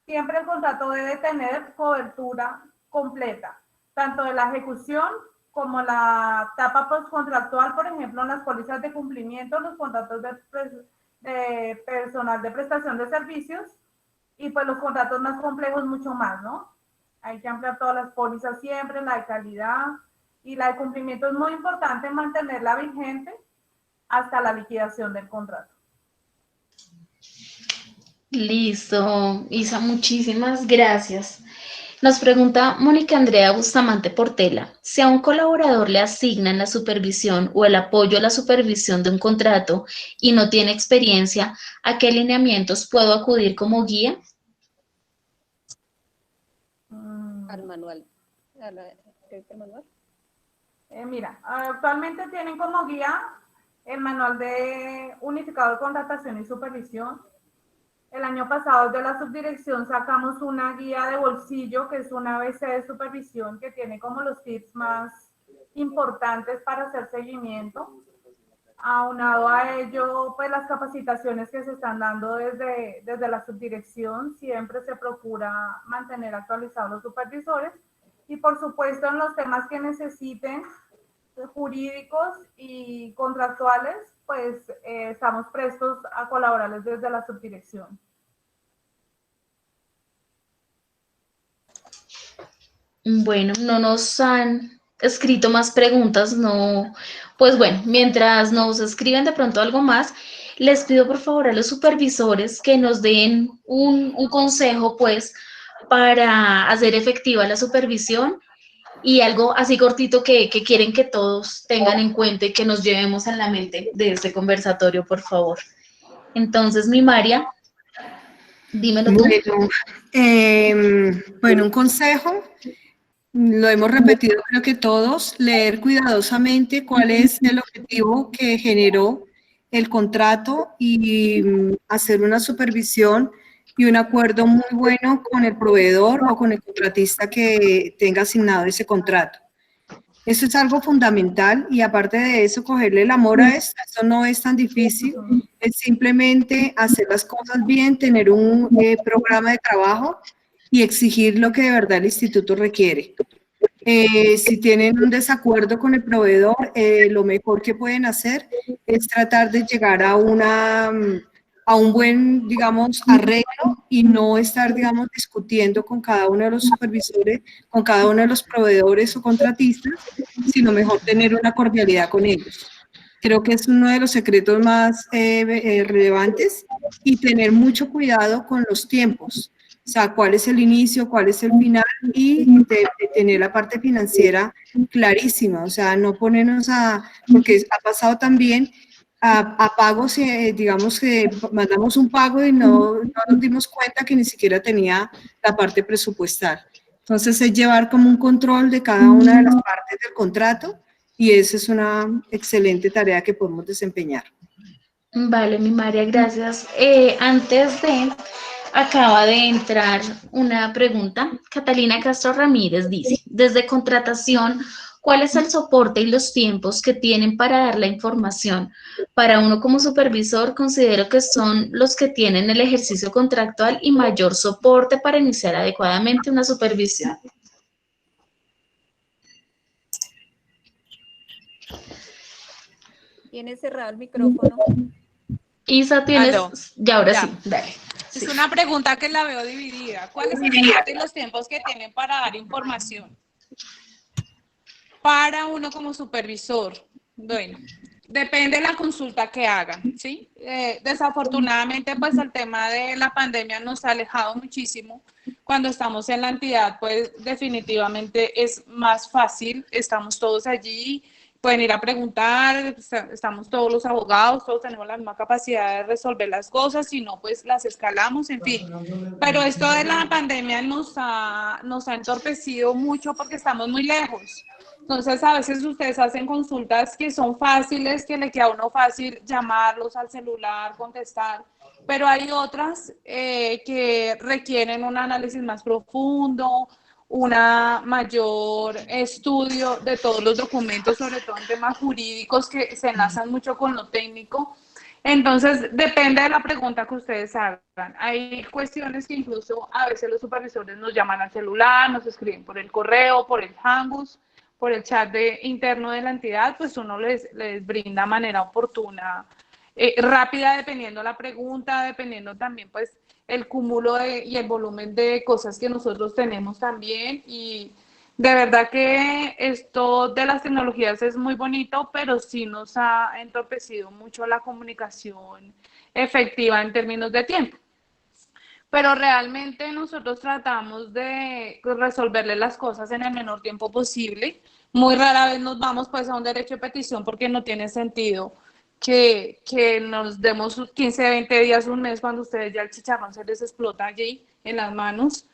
Siempre el contrato debe tener cobertura completa, tanto de la ejecución como la etapa postcontractual, por ejemplo, en las pólizas de cumplimiento, los contratos de personal de prestación de servicios, y pues los contratos más complejos mucho más, ¿no? Hay que ampliar todas las pólizas siempre, la de calidad y la de cumplimiento. Es muy importante mantenerla vigente hasta la liquidación del contrato. Listo, Isa, muchísimas gracias. Nos pregunta Mónica Andrea Bustamante Portela, si a un colaborador le asignan la supervisión o el apoyo a la supervisión de un contrato y no tiene experiencia, ¿a qué lineamientos puedo acudir como guía? Al manual. ¿Qué es el manual? Mira, actualmente tienen como guía el manual de unificado de contratación y supervisión. El año pasado de la subdirección sacamos una guía de bolsillo, que es una ABC de supervisión, que tiene como los tips más importantes para hacer seguimiento. Aunado a ello, pues las capacitaciones que se están dando desde la subdirección, siempre se procura mantener actualizados los supervisores, y por supuesto en los temas que necesiten, jurídicos y contractuales, pues estamos prestos a colaborarles desde la subdirección. Bueno, no nos han escrito más preguntas, no. Pues bueno, mientras nos escriben de pronto algo más, les pido por favor a los supervisores que nos den un consejo, pues, para hacer efectiva la supervisión, y algo así cortito que quieren que todos tengan en cuenta y que nos llevemos en la mente de este conversatorio, por favor. Entonces, mi María, dímelo tú. Bueno, un consejo, lo hemos repetido creo que todos, leer cuidadosamente cuál es el objetivo que generó el contrato y hacer una supervisión y un acuerdo muy bueno con el proveedor o con el contratista que tenga asignado ese contrato. Eso es algo fundamental, y aparte de eso, cogerle el amor a esto no es tan difícil, es simplemente hacer las cosas bien, tener un programa de trabajo y exigir lo que de verdad el instituto requiere. Si tienen un desacuerdo con el proveedor, lo mejor que pueden hacer es tratar de llegar a un buen, digamos, arreglo, y no estar, digamos, discutiendo con cada uno de los supervisores, con cada uno de los proveedores o contratistas, sino mejor tener una cordialidad con ellos. Creo que es uno de los secretos más relevantes, y tener mucho cuidado con los tiempos. O sea, cuál es el inicio, cuál es el final, y de tener la parte financiera clarísima. O sea, no ponernos porque ha pasado también a pagos, digamos que mandamos un pago y no nos dimos cuenta que ni siquiera tenía la parte presupuestal. Entonces es llevar como un control de cada una de las partes del contrato y esa es una excelente tarea que podemos desempeñar. Vale, mi María, gracias. Acaba de entrar una pregunta. Catalina Castro Ramírez dice, desde contratación, ¿cuál es el soporte y los tiempos que tienen para dar la información? Para uno como supervisor, considero que son los que tienen el ejercicio contractual y mayor soporte para iniciar adecuadamente una supervisión. Tiene cerrado el micrófono. Isa, tienes... Aló. Ya, ahora Ya. sí, dale. Es una pregunta que la veo dividida. ¿Cuál es el soporte y los tiempos que tienen para dar información? Para uno como supervisor, bueno, depende de la consulta que hagan, ¿sí? Desafortunadamente, pues el tema de la pandemia nos ha alejado muchísimo. Cuando estamos en la entidad, pues definitivamente es más fácil, estamos todos allí, pueden ir a preguntar, estamos todos los abogados, todos tenemos la misma capacidad de resolver las cosas, si no, pues las escalamos, en fin. Pero esto de la pandemia nos ha entorpecido mucho porque estamos muy lejos. Entonces, a veces ustedes hacen consultas que son fáciles, que le queda a uno fácil llamarlos al celular, contestar, pero hay otras que requieren un análisis más profundo, un mayor estudio de todos los documentos, sobre todo en temas jurídicos que se enlazan mucho con lo técnico. Entonces, depende de la pregunta que ustedes hagan. Hay cuestiones que incluso a veces los supervisores nos llaman al celular, nos escriben por el correo, por el Hangouts, por el chat interno de la entidad, pues uno les brinda manera oportuna, rápida, dependiendo la pregunta, dependiendo también pues el cúmulo y el volumen de cosas que nosotros tenemos también. Y de verdad que esto de las tecnologías es muy bonito, pero sí nos ha entorpecido mucho la comunicación efectiva en términos de tiempo. Pero realmente nosotros tratamos de resolverle las cosas en el menor tiempo posible. Muy rara vez nos vamos pues a un derecho de petición porque no tiene sentido que nos demos 15, 20 días, un mes, cuando ustedes ya el chicharrón se les explota allí en las manos.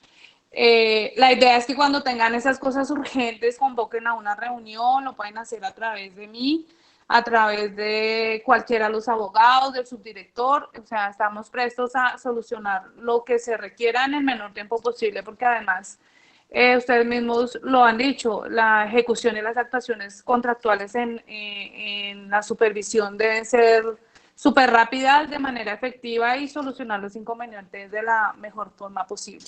La idea es que cuando tengan esas cosas urgentes convoquen a una reunión, lo pueden hacer a través de mí, a través de cualquiera de los abogados, del subdirector. O sea, estamos prestos a solucionar lo que se requiera en el menor tiempo posible, porque además ustedes mismos lo han dicho, la ejecución y las actuaciones contractuales en la supervisión deben ser súper rápidas, de manera efectiva, y solucionar los inconvenientes de la mejor forma posible.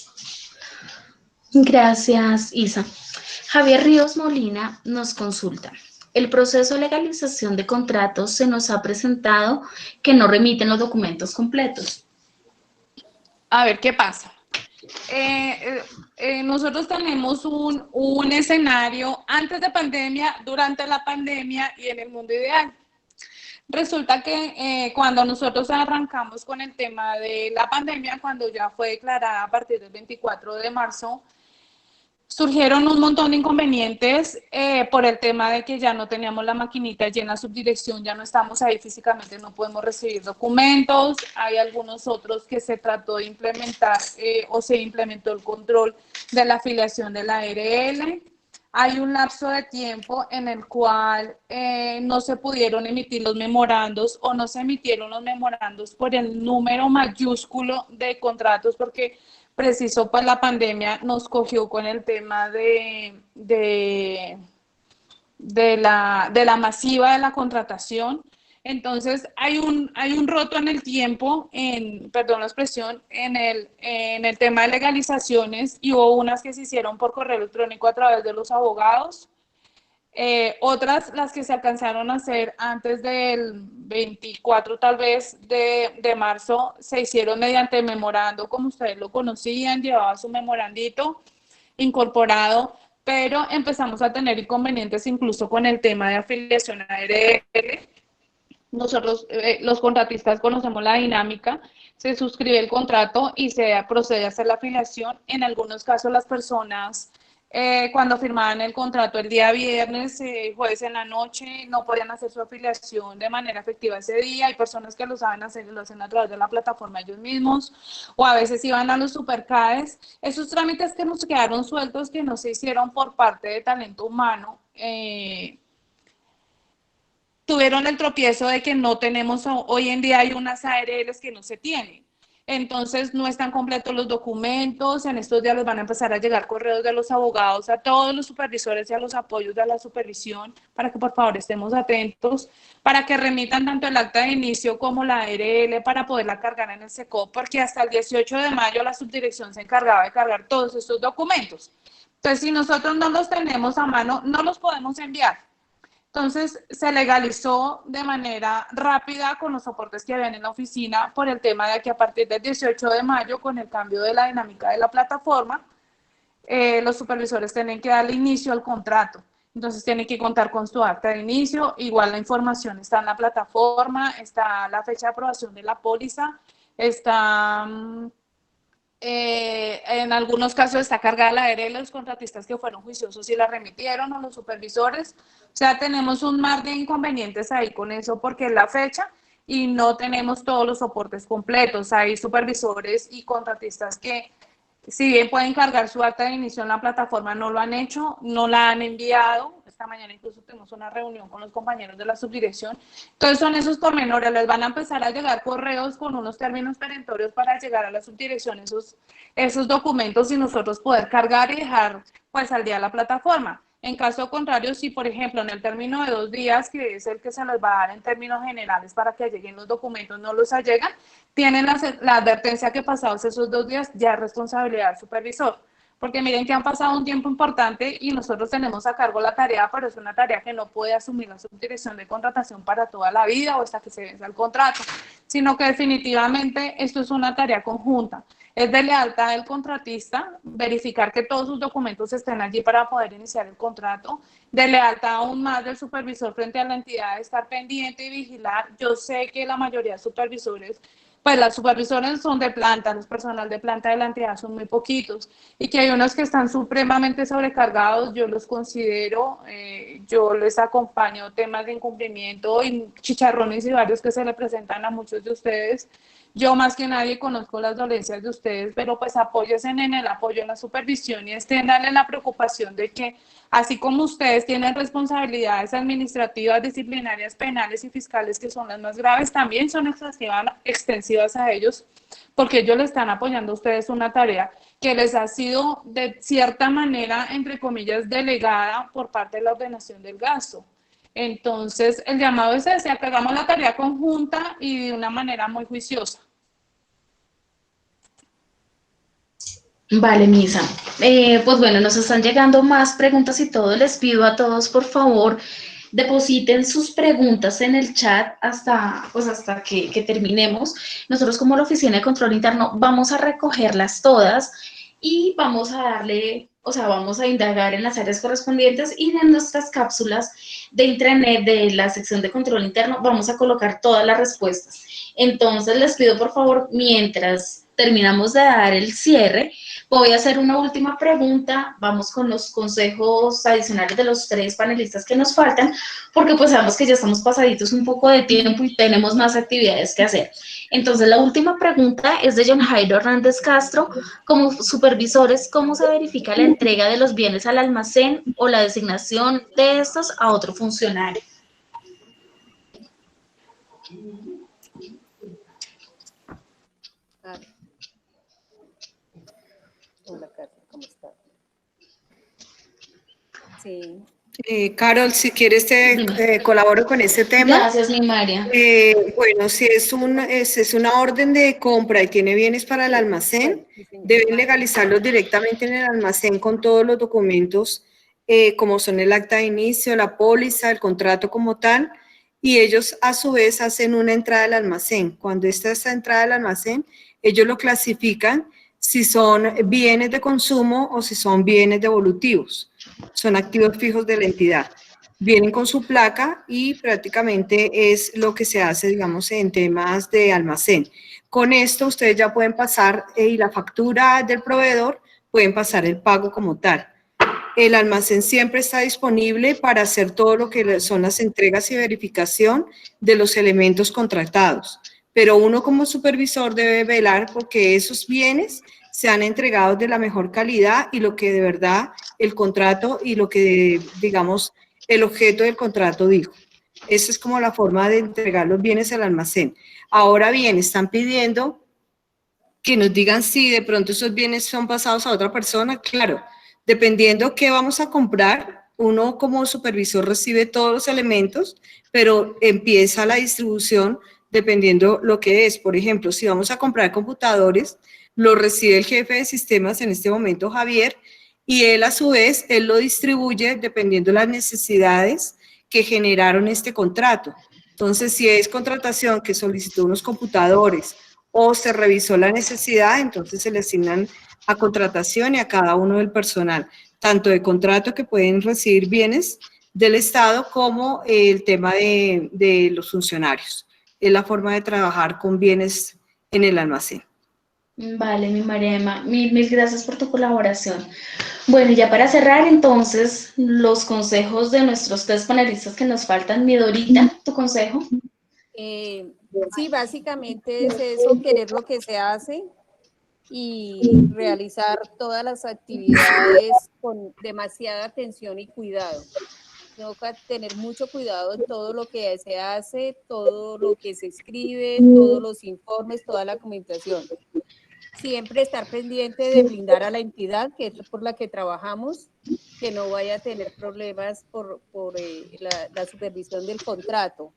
Gracias, Isa. Javier Ríos Molina nos consulta. El proceso de legalización de contratos se nos ha presentado que no remiten los documentos completos. A ver, ¿qué pasa? Nosotros tenemos un escenario antes de pandemia, durante la pandemia y en el mundo ideal. Resulta que cuando nosotros arrancamos con el tema de la pandemia, cuando ya fue declarada a partir del 24 de marzo, surgieron un montón de inconvenientes por el tema de que ya no teníamos la maquinita llena subdirección, ya no estamos ahí físicamente, no podemos recibir documentos. Hay algunos otros que se trató de implementar o se implementó el control de la afiliación de la ARL. Hay un lapso de tiempo en el cual no se pudieron emitir los memorandos o no se emitieron los memorandos por el número mayúsculo de contratos, porque preciso pues la pandemia nos cogió con el tema de la masiva de la contratación. Entonces hay un roto en el tiempo, perdón la expresión, en el tema de legalizaciones, y hubo unas que se hicieron por correo electrónico a través de los abogados. Otras, las que se alcanzaron a hacer antes del 24 tal vez de marzo, se hicieron mediante memorando, como ustedes lo conocían, llevaba su memorandito incorporado, pero empezamos a tener inconvenientes incluso con el tema de afiliación a ARL. Nosotros, los contratistas, conocemos la dinámica, se suscribe el contrato y se procede a hacer la afiliación. En algunos casos las personas cuando firmaban el contrato el día viernes, jueves en la noche, no podían hacer su afiliación de manera efectiva ese día. Hay personas que lo saben hacer y lo hacen a través de la plataforma ellos mismos, o a veces iban a los superCAES. Esos trámites que nos quedaron sueltos, que no se hicieron por parte de talento humano, tuvieron el tropiezo de que no tenemos, hoy en día hay unas ARLs que no se tienen. Entonces no están completos los documentos, en estos días les van a empezar a llegar correos de los abogados a todos los supervisores y a los apoyos de la supervisión para que por favor estemos atentos, para que remitan tanto el acta de inicio como la ARL para poderla cargar en el SECOP, porque hasta el 18 de mayo la subdirección se encargaba de cargar todos estos documentos. Entonces si nosotros no los tenemos a mano, no los podemos enviar. Entonces, se legalizó de manera rápida con los soportes que habían en la oficina por el tema de que a partir del 18 de mayo, con el cambio de la dinámica de la plataforma, los supervisores tienen que darle inicio al contrato. Entonces, tienen que contar con su acta de inicio. Igual la información está en la plataforma, está la fecha de aprobación de la póliza, está... en algunos casos está cargada la ARL, los contratistas que fueron juiciosos y la remitieron, o los supervisores. O sea, tenemos un mar de inconvenientes ahí con eso porque es la fecha y no tenemos todos los soportes completos. Hay supervisores y contratistas que, si bien pueden cargar su acta de inicio en la plataforma, no lo han hecho, no la han enviado. Esta mañana incluso tenemos una reunión con los compañeros de la subdirección. Entonces son esos pormenores, les van a empezar a llegar correos con unos términos perentorios para llegar a la subdirección esos documentos y nosotros poder cargar y dejar pues al día la plataforma. En caso contrario, si por ejemplo en el término de 2 días, que es el que se les va a dar en términos generales para que lleguen los documentos, no los allegan, tienen la advertencia que pasados esos 2 días ya es responsabilidad del supervisor. Porque miren que han pasado un tiempo importante y nosotros tenemos a cargo la tarea, pero es una tarea que no puede asumir la subdirección de contratación para toda la vida o hasta que se venza el contrato, sino que definitivamente esto es una tarea conjunta. Es de lealtad del contratista verificar que todos sus documentos estén allí para poder iniciar el contrato, de lealtad aún más del supervisor frente a la entidad de estar pendiente y vigilar. Yo sé que la mayoría de supervisores, pues las supervisores son de planta, los personal de planta de la entidad son muy poquitos y que hay unos que están supremamente sobrecargados, yo los considero, yo les acompaño temas de incumplimiento y chicharrones y varios que se le presentan a muchos de ustedes. Yo más que nadie conozco las dolencias de ustedes, pero pues apóyense en el apoyo, en la supervisión y estén dando la preocupación de que así como ustedes tienen responsabilidades administrativas, disciplinarias, penales y fiscales que son las más graves, también son extensivas a ellos, porque ellos le están apoyando a ustedes una tarea que les ha sido de cierta manera, entre comillas, delegada por parte de la ordenación del gasto. Entonces, el llamado es ese, a que hagamos la tarea conjunta y de una manera muy juiciosa. Vale, Misa. Pues bueno, nos están llegando más preguntas y todo. Les pido a todos, por favor, depositen sus preguntas en el chat hasta que terminemos. Nosotros como la Oficina de Control Interno vamos a recogerlas todas y vamos a darle, vamos a indagar en las áreas correspondientes y en nuestras cápsulas de intranet de la sección de control interno vamos a colocar todas las respuestas. Entonces les pido por favor, mientras terminamos de dar el cierre, voy a hacer una última pregunta, vamos con los consejos adicionales de los 3 panelistas que nos faltan, porque pues sabemos que ya estamos pasaditos un poco de tiempo y tenemos más actividades que hacer. Entonces la última pregunta es de John Jairo Hernández Castro. Como supervisores, ¿cómo se verifica la entrega de los bienes al almacén o la designación de estos a otro funcionario? Hola, Carol, ¿cómo estás? Sí. Carol, si quieres te colaboro con este tema. Gracias, mi María. Bueno, si es una orden de compra y tiene bienes para el almacén, deben legalizarlos directamente en el almacén con todos los documentos, como son el acta de inicio, la póliza, el contrato como tal, y ellos a su vez hacen una entrada al almacén. Cuando esta entrada al almacén, ellos lo clasifican si son bienes de consumo o si son bienes devolutivos. Son activos fijos de la entidad. Vienen con su placa y prácticamente es lo que se hace, digamos, en temas de almacén. Con esto ustedes ya pueden pasar y la factura del proveedor, pueden pasar el pago como tal. el almacén siempre está disponible para hacer todo lo que son las entregas y verificación de los elementos contratados. Pero uno como supervisor debe velar porque esos bienes sean entregados de la mejor calidad y lo que de verdad el contrato y lo que, digamos, el objeto del contrato dijo. Esa es como la forma de entregar los bienes al almacén. Ahora bien, están pidiendo que nos digan si de pronto esos bienes son pasados a otra persona. Claro, dependiendo qué vamos a comprar, uno como supervisor recibe todos los elementos, pero empieza la distribución dependiendo lo que es. Por ejemplo, si vamos a comprar computadores, lo recibe el jefe de sistemas, en este momento Javier, y él a su vez, él lo distribuye dependiendo de las necesidades que generaron este contrato. Entonces, si es contratación que solicitó unos computadores o se revisó la necesidad, entonces se le asignan a contratación y a cada uno del personal, tanto de contrato que pueden recibir bienes del Estado como el tema de los funcionarios. Es la forma de trabajar con bienes en el almacén. Vale, mi María Emma, mil gracias por tu colaboración. Bueno, ya para cerrar, entonces, los consejos de nuestros 3 panelistas que nos faltan. Mi Dorita, ¿tu consejo? Sí, básicamente es eso, querer lo que se hace y realizar todas las actividades con demasiada atención y cuidado. Tengo que tener mucho cuidado en todo lo que se hace, todo lo que se escribe, todos los informes, toda la documentación. Siempre estar pendiente de blindar a la entidad, que es por la que trabajamos, que no vaya a tener problemas por la supervisión del contrato.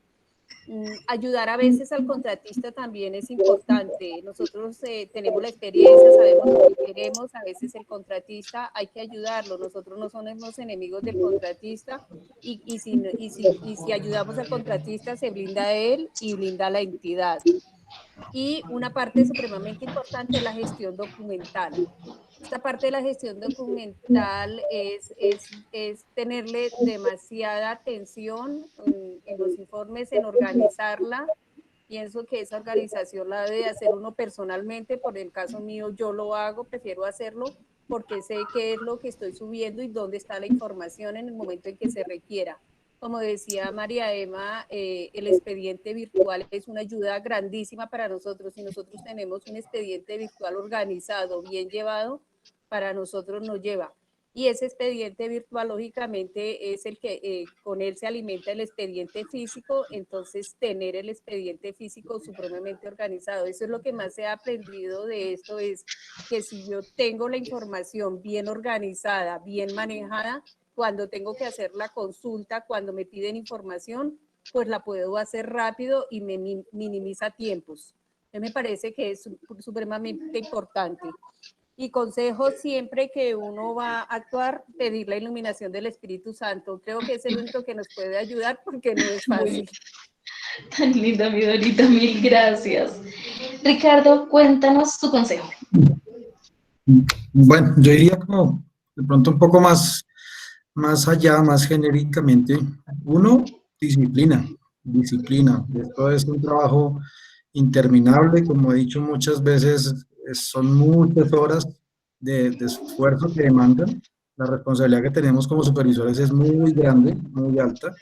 Ayudar a veces al contratista también es importante. Nosotros tenemos la experiencia, sabemos lo que queremos, a veces el contratista hay que ayudarlo. Nosotros no somos enemigos del contratista y si ayudamos al contratista se blinda a él y blinda a la entidad. Y una parte supremamente importante es la gestión documental. Esta parte de la gestión documental es tenerle demasiada atención en los informes, en organizarla. Pienso que esa organización la debe hacer uno personalmente. Por el caso mío, yo lo hago, prefiero hacerlo porque sé qué es lo que estoy subiendo y dónde está la información en el momento en que se requiera. Como decía María Emma, el expediente virtual es una ayuda grandísima para nosotros. Si nosotros tenemos un expediente virtual organizado, bien llevado, para nosotros nos lleva. Y ese expediente virtual, lógicamente, es el que con él se alimenta el expediente físico, entonces tener el expediente físico supremamente organizado. Eso es lo que más he aprendido de esto, es que si yo tengo la información bien organizada, bien manejada, cuando tengo que hacer la consulta, cuando me piden información, pues la puedo hacer rápido y me minimiza tiempos. Me parece que es supremamente importante. Y consejo siempre que uno va a actuar, pedir la iluminación del Espíritu Santo. Creo que es el único que nos puede ayudar porque no es fácil. Tan linda, mi Dorita, mil gracias. Ricardo, cuéntanos tu consejo. Bueno, yo diría como de pronto un poco más allá, más genéricamente. Uno, disciplina. Esto es un trabajo interminable, como he dicho muchas veces, son muchas horas de esfuerzo que demandan. La responsabilidad que tenemos como supervisores es muy grande, muy alta.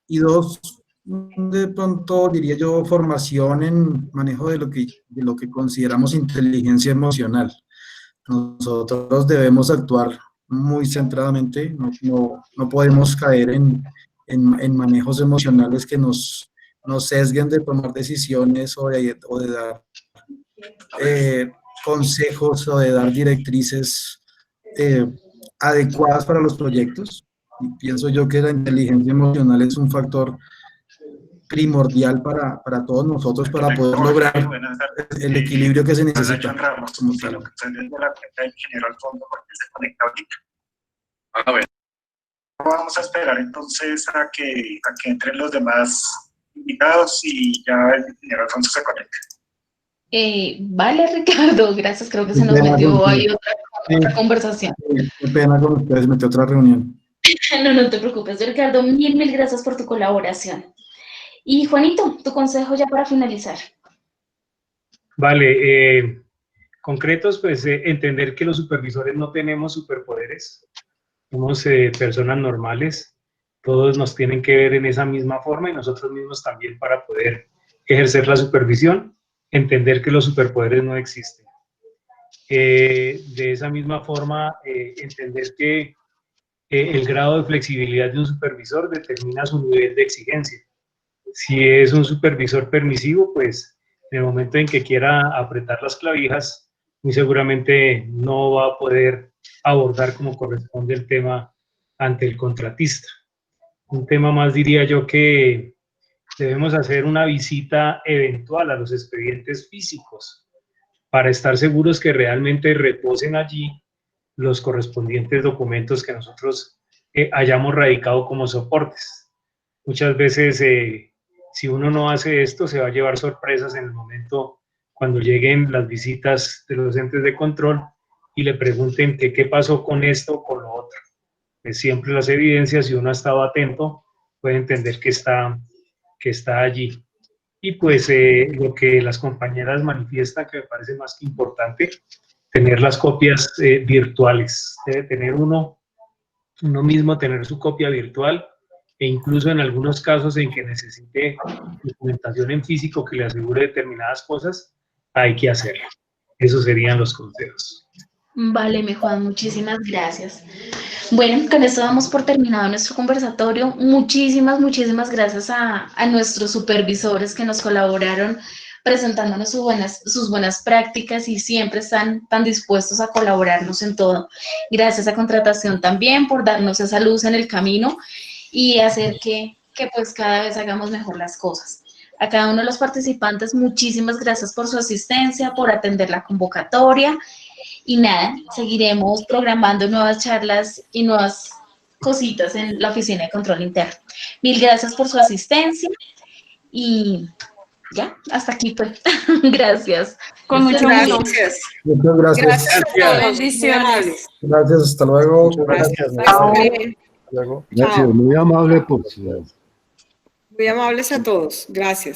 Y dos, de pronto diría yo, formación en manejo de lo que consideramos inteligencia emocional. Nosotros debemos actuar muy centradamente, no podemos caer en manejos emocionales que nos sesguen de tomar decisiones o de dar consejos o de dar directrices adecuadas para los proyectos. Y pienso yo que la inteligencia emocional es un factor primordial para todos nosotros para poder lograr el equilibrio que se necesita. Como tal. Vamos a esperar entonces a que entren los demás invitados y ya el ingeniero Alfonso se conecte. Vale, Ricardo, gracias. Creo que se nos metió ahí otra conversación. Qué pena con ustedes, metí otra reunión. No te preocupes, Ricardo. Mil gracias por tu colaboración. Y Juanito, tu consejo ya para finalizar. Vale, concretos, pues entender que los supervisores no tenemos superpoderes, somos personas normales, todos nos tienen que ver en esa misma forma y nosotros mismos también para poder ejercer la supervisión, entender que los superpoderes no existen. De esa misma forma, entender que el grado de flexibilidad de un supervisor determina su nivel de exigencia. Si es un supervisor permisivo, pues en el momento en que quiera apretar las clavijas, muy seguramente no va a poder abordar como corresponde el tema ante el contratista. Un tema más diría yo que debemos hacer una visita eventual a los expedientes físicos para estar seguros que realmente reposen allí los correspondientes documentos que nosotros hayamos radicado como soportes. Muchas veces, si uno no hace esto, se va a llevar sorpresas en el momento cuando lleguen las visitas de los entes de control y le pregunten qué pasó con esto o con lo otro. Pues siempre las evidencias, si uno ha estado atento, puede entender que está allí. Y pues lo que las compañeras manifiestan, que me parece más que importante, tener las copias virtuales. Debe tener uno mismo tener su copia virtual, e incluso en algunos casos en que necesite documentación en físico que le asegure determinadas cosas, hay que hacerlo. Esos serían los consejos. Vale, mi Juan, muchísimas gracias. Bueno, con esto damos por terminado nuestro conversatorio. Muchísimas gracias a nuestros supervisores que nos colaboraron presentándonos sus buenas prácticas y siempre están tan dispuestos a colaborarnos en todo. Gracias a Contratación también por darnos esa luz en el camino y hacer que pues cada vez hagamos mejor las cosas. A cada uno de los participantes, muchísimas gracias por su asistencia, por atender la convocatoria. Y nada, seguiremos programando nuevas charlas y nuevas cositas en la Oficina de Control Interno. Mil gracias por su asistencia y ya, hasta aquí pues. Gracias. Con mucho gusto. Gracias. Muchas gracias. Gracias a todos. Bendiciones. Gracias, hasta luego. Gracias. Chao. Gracias, muy amable por su... Muy amables a todos. Gracias.